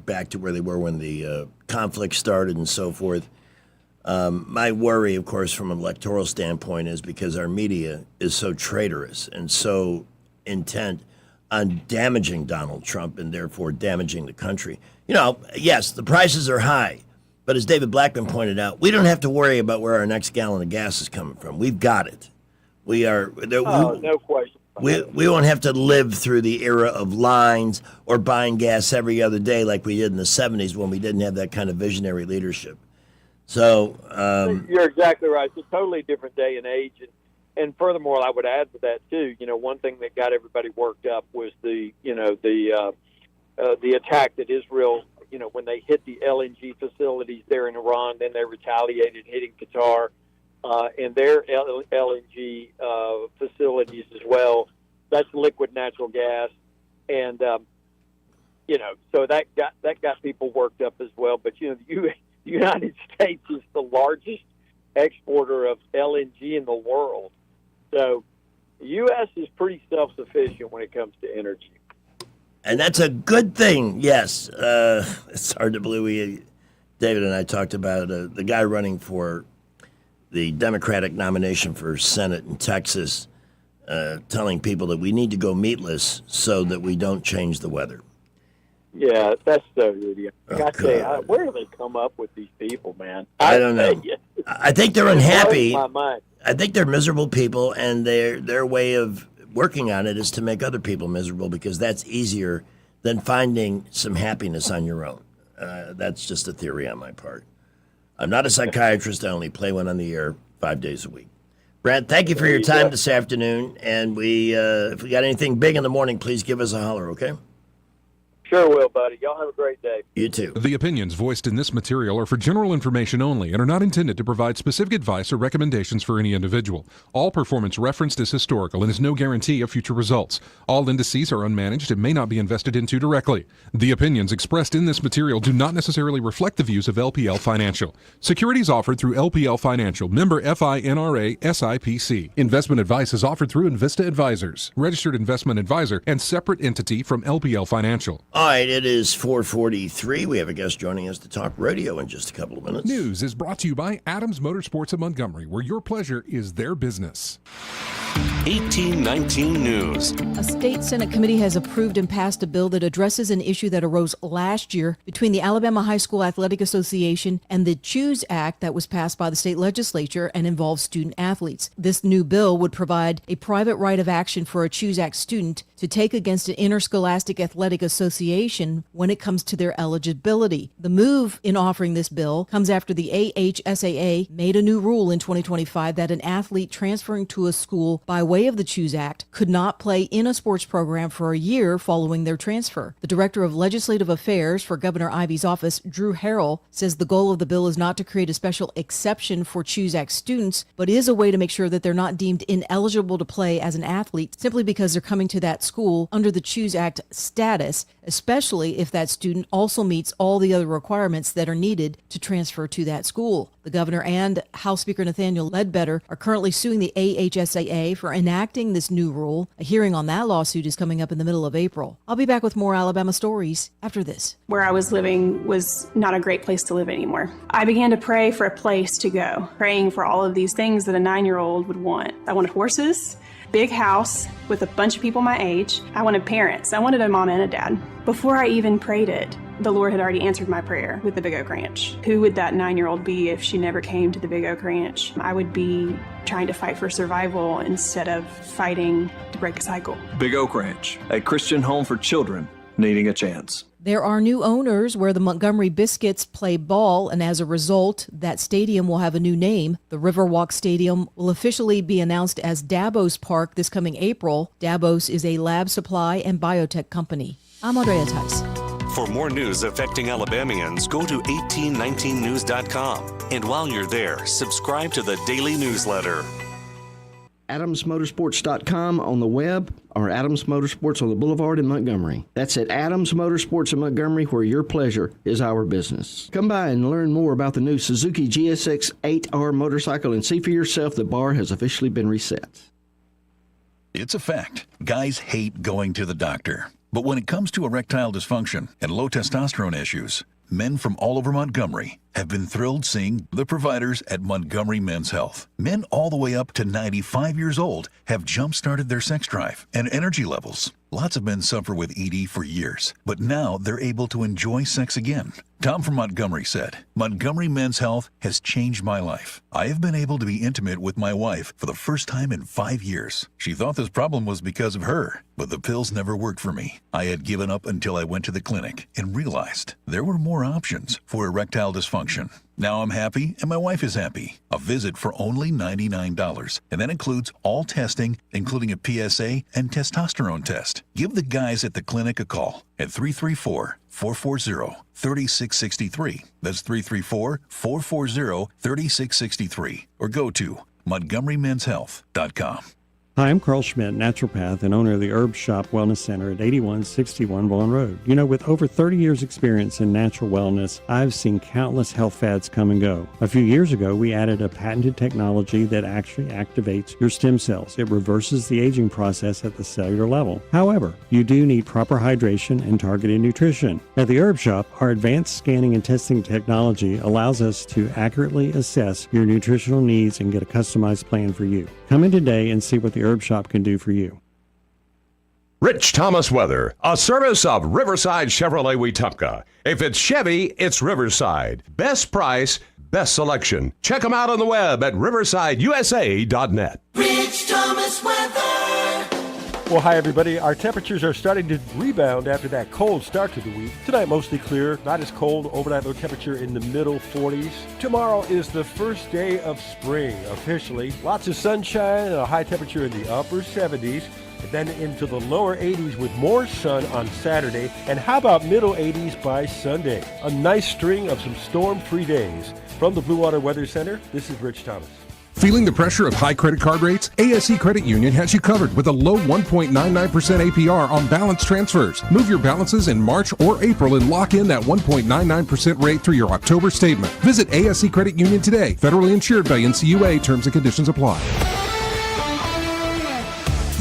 back to where they were when the conflict started and so forth. My worry, of course, from an electoral standpoint is because our media is so traitorous and so intent on damaging Donald Trump and therefore damaging the country. Yes, the prices are high. But as David Blackman pointed out, we don't have to worry about where our next gallon of gas is coming from. We've got it. We are. No question. We won't have to live through the era of lines or buying gas every other day like we did in the 70s when we didn't have that kind of visionary leadership. So you're exactly right. It's a totally different day and age. And furthermore, I would add to that too. One thing that got everybody worked up was the attack that Israel, when they hit the LNG facilities there in Iran, then they retaliated, hitting Qatar and their LNG facilities as well. That's liquid natural gas, and so that got people worked up as well. But the United States is the largest exporter of LNG in the world. So the U.S. is pretty self-sufficient when it comes to energy. And that's a good thing, yes. It's hard to believe. David and I talked about the guy running for the Democratic nomination for Senate in Texas, telling people that we need to go meatless so that we don't change the weather. Yeah, that's so idiot. I tell you, where do they come up with these people, man? I don't know. I think they're unhappy. My mind. I think they're miserable people, and their way of working on it is to make other people miserable because that's easier than finding some happiness on your own. That's just a theory on my part. I'm not a psychiatrist. I only play one on the air 5 days a week. Brad, thank you for your time this afternoon. And if we got anything big in the morning, please give us a holler, okay? Sure will, buddy. Y'all have a great day. You too. The opinions voiced in this material are for general information only and are not intended to provide specific advice or recommendations for any individual. All performance referenced is historical and is no guarantee of future results. All indices are unmanaged and may not be invested into directly. The opinions expressed in this material do not necessarily reflect the views of LPL Financial. Securities offered through LPL Financial, member FINRA SIPC. Investment advice is offered through Invista Advisors, registered investment advisor and separate entity from LPL Financial. All right, it is 4:43. We have a guest joining us to talk radio in just a couple of minutes. News is brought to you by Adams Motorsports of Montgomery, where your pleasure is their business. 1819 News. A state Senate committee has approved and passed a bill that addresses an issue that arose last year between the Alabama High School Athletic Association and the Choose Act that was passed by the state legislature and involves student athletes. This new bill would provide a private right of action for a Choose Act student to take against an interscholastic athletic association when it comes to their eligibility. The move in offering this bill comes after the AHSAA made a new rule in 2025 that an athlete transferring to a school by way of the Choose Act could not play in a sports program for a year following their transfer. The Director of Legislative Affairs for Governor Ivey's office, Drew Harrell, says the goal of the bill is not to create a special exception for Choose Act students, but is a way to make sure that they're not deemed ineligible to play as an athlete simply because they're coming to that school under the Choose Act status, especially if that student also meets all the other requirements that are needed to transfer to that school. The governor and House Speaker Nathaniel Ledbetter are currently suing the AHSAA for enacting this new rule. A hearing on that lawsuit is coming up in the middle of April. I'll be back with more Alabama stories after this. Where I was living was not a great place to live anymore. I began to pray for a place to go, praying for all of these things that a 9-year-old would want. I wanted horses, big house with a bunch of people my age. I wanted parents. I wanted a mom and a dad. Before I even prayed it, the Lord had already answered my prayer with the Big Oak Ranch. Who would that 9-year-old be if she never came to the Big Oak Ranch? I would be trying to fight for survival instead of fighting to break a cycle. Big Oak Ranch, a Christian home for children needing a chance. There are new owners where the Montgomery Biscuits play ball, and as a result, that stadium will have a new name. The Riverwalk Stadium will officially be announced as Davos Park this coming April. Davos is a lab supply and biotech company. I'm Andrea Tice. For more news affecting Alabamians, go to 1819news.com. And while you're there, subscribe to the daily newsletter. AdamsMotorsports.com on the web or Adams Motorsports on the Boulevard in Montgomery. That's at Adams Motorsports in Montgomery, where your pleasure is our business. Come by and learn more about the new Suzuki GSX 8R motorcycle and see for yourself the bar has officially been reset. It's a fact. Guys hate going to the doctor. But when it comes to erectile dysfunction and low testosterone issues, men from all over Montgomery have been thrilled seeing the providers at Montgomery Men's Health. Men all the way up to 95 years old have jump-started their sex drive and energy levels. Lots of men suffer with ED for years, but now they're able to enjoy sex again. Tom from Montgomery said, Montgomery Men's Health has changed my life. I have been able to be intimate with my wife for the first time in 5 years. She thought this problem was because of her, but the pills never worked for me. I had given up until I went to the clinic and realized there were more options for erectile dysfunction. Now I'm happy and my wife is happy. A visit for only $99, and that includes all testing, including a PSA and testosterone test. Give the guys at the clinic a call at 334-440-3663. That's 334-440-3663. Or go to MontgomeryMen'sHealth.com. Hi, I'm Carl Schmidt, naturopath and owner of the Herb Shop Wellness Center at 8161 Vaughan Road. You know, with over 30 years experience in natural wellness, I've seen countless health fads come and go. A few years ago, we added a patented technology that actually activates your stem cells. It reverses the aging process at the cellular level. However, you do need proper hydration and targeted nutrition. At the Herb Shop, our advanced scanning and testing technology allows us to accurately assess your nutritional needs and get a customized plan for you. Come in today and see what the Herb Shop can do for you. Rich Thomas Weather, a service of Riverside Chevrolet Wetumpka. If it's Chevy, it's Riverside. Best price, best selection. Check them out on the web at riversideusa.net. Rich Thomas Weather. Well, hi, everybody. Our temperatures are starting to rebound after that cold start to the week. Tonight, mostly clear, not as cold. Overnight low temperature in the middle 40s. Tomorrow is the first day of spring, officially. Lots of sunshine and a high temperature in the upper 70s. And then into the lower 80s with more sun on Saturday. And how about middle 80s by Sunday? A nice string of some storm-free days. From the Blue Water Weather Center, this is Rich Thomas. Feeling the pressure of high credit card rates? ASE Credit Union has you covered with a low 1.99% APR on balance transfers. Move your balances in March or April and lock in that 1.99% rate through your October statement. Visit ASE Credit Union today. Federally insured by NCUA. Terms and conditions apply.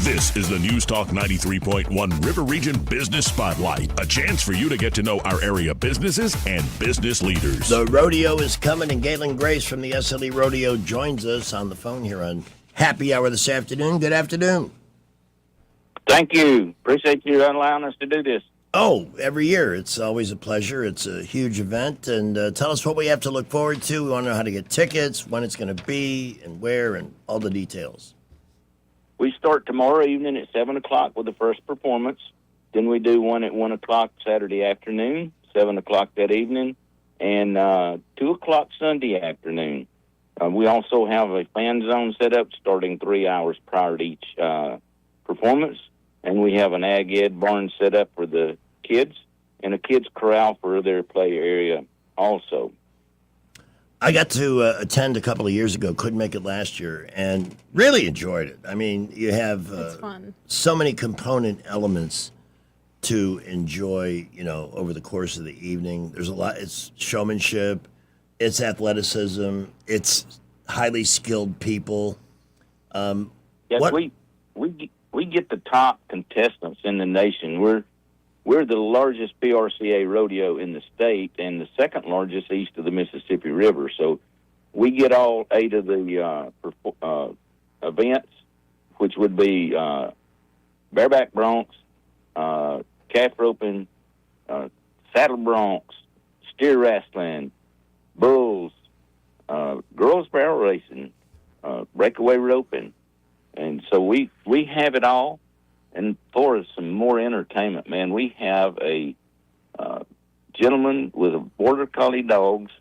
This is the News Talk 93.1 River Region Business Spotlight. A chance for you to get to know our area businesses and business leaders. The rodeo is coming, and Galen Grace from the SLE Rodeo joins us on the phone here on Happy Hour this afternoon. Good afternoon. Thank you. Appreciate you allowing us to do this. Oh, every year. It's always a pleasure. It's a huge event. And tell us what we have to look forward to. We want to know how to get tickets, when it's going to be, and where, and all the details. We start tomorrow evening at 7 o'clock with the first performance. Then we do one at 1 o'clock Saturday afternoon, 7 o'clock that evening, and 2 o'clock Sunday afternoon. We also have a fan zone set up starting 3 hours prior to each performance. And we have an ag ed barn set up for the kids and a kids corral for their play area also. I got to attend a couple of years ago, couldn't make it last year, and really enjoyed it. I mean, you have so many component elements to enjoy, you know, over the course of the evening. There's a lot. It's showmanship, it's athleticism, it's highly skilled people. Yes, we get the top contestants in the nation. We're the largest PRCA rodeo in the state and the second largest east of the Mississippi River. So we get all 8 of the events, which would be bareback broncs, calf roping, saddle broncs, steer wrestling, bulls, girls barrel racing, breakaway roping. And so we have it all. And for some more entertainment, man, we have a gentleman with border collie dogs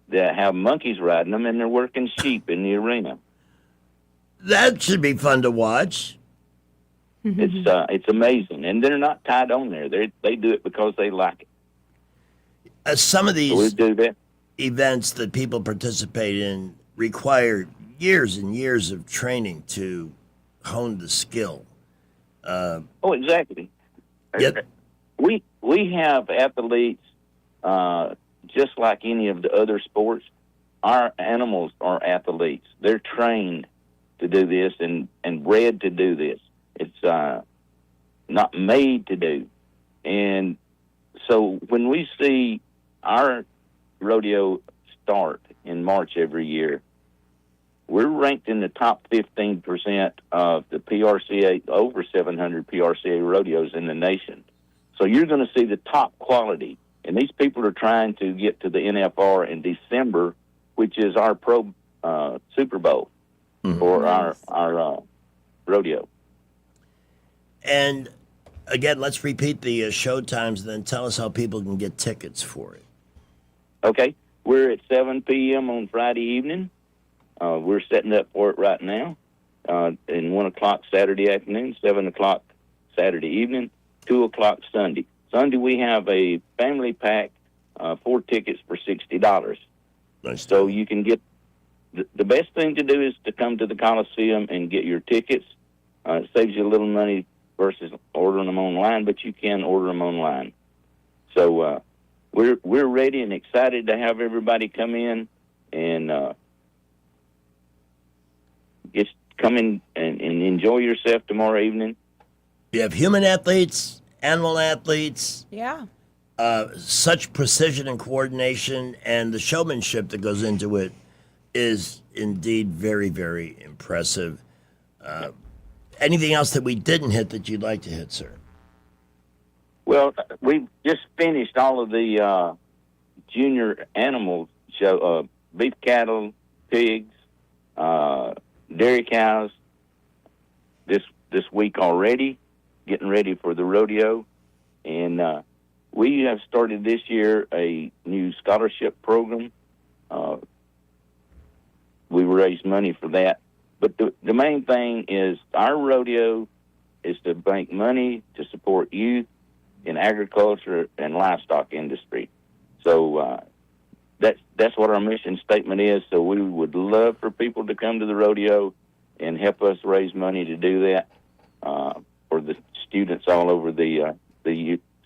that have monkeys riding them, and they're working sheep in the arena. That should be fun to watch. It's amazing, and they're not tied on there. They do it because they like it. Some of these events that people participate in require years and years of training to hone the skill. Exactly. Yep. We have athletes just like any of the other sports. Our animals are athletes. They're trained to do this and bred to do this. It's not made to do. And so when we see our rodeo start in March every year, we're ranked in the top 15% of the PRCA, over 700 PRCA rodeos in the nation. So you're going to see the top quality. And these people are trying to get to the NFR in December, which is our pro Super Bowl for our rodeo. And again, let's repeat the show times and then tell us how people can get tickets for it. Okay. We're at 7 p.m. on Friday evening. We're setting up for it right now. And 1 o'clock Saturday afternoon, 7 o'clock Saturday evening, 2 o'clock Sunday. Sunday we have a family pack, 4 tickets for $60. Nice. So you can get, the best thing to do is to come to the Coliseum and get your tickets. It saves you a little money versus ordering them online, but you can order them online. So we're ready and excited to have everybody come in and just come in and enjoy yourself tomorrow evening. You have human athletes, animal athletes. Yeah. Such precision and coordination, and the showmanship that goes into it is indeed very, very impressive. Anything else that we didn't hit that you'd like to hit, sir? Well, we just finished all of the junior animal show, beef cattle, pigs, dairy cows this week already, getting ready for the rodeo. And we have started this year a new scholarship program. We raised money for that. But the main thing is our rodeo is to make money to support youth in agriculture and livestock industry. So that's what our mission statement is. So we would love for people to come to the rodeo and help us raise money to do that for the students all over the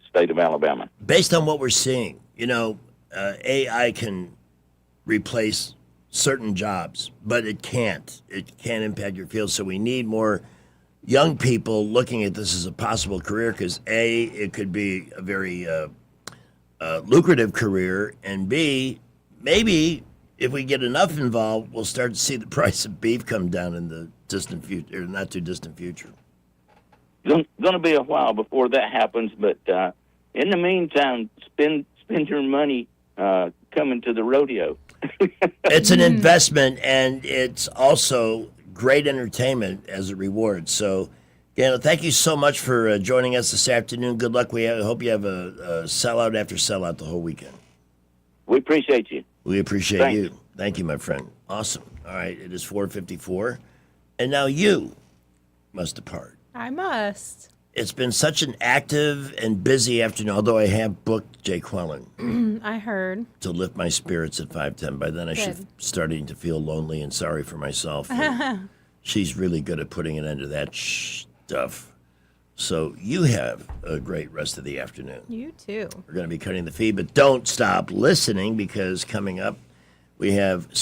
state of Alabama. Based on what we're seeing, AI can replace certain jobs, but it can't. It can't impact your field. So we need more young people looking at this as a possible career because A, it could be a very lucrative career, and B, maybe if we get enough involved, we'll start to see the price of beef come down in the distant future, or not too distant future. Going to be a while before that happens, but in the meantime, spend your money coming to the rodeo. It's an investment, and it's also great entertainment as a reward. So, Galen, thank you so much for joining us this afternoon. Good luck. I hope you have a sellout after sellout the whole weekend. We appreciate you. We appreciate Thanks. you. Thank you, my friend. Awesome. All right, it is 4:54, and now you must depart. I must. It's been such an active and busy afternoon, although I have booked Jay Quellen I heard. to lift my spirits at 5:10. By then, I should Good. starting to feel lonely and sorry for myself. And she's really good at putting an end to that stuff. So you have a great rest of the afternoon. You too. We're going to be cutting the feed, but don't stop listening because coming up, we have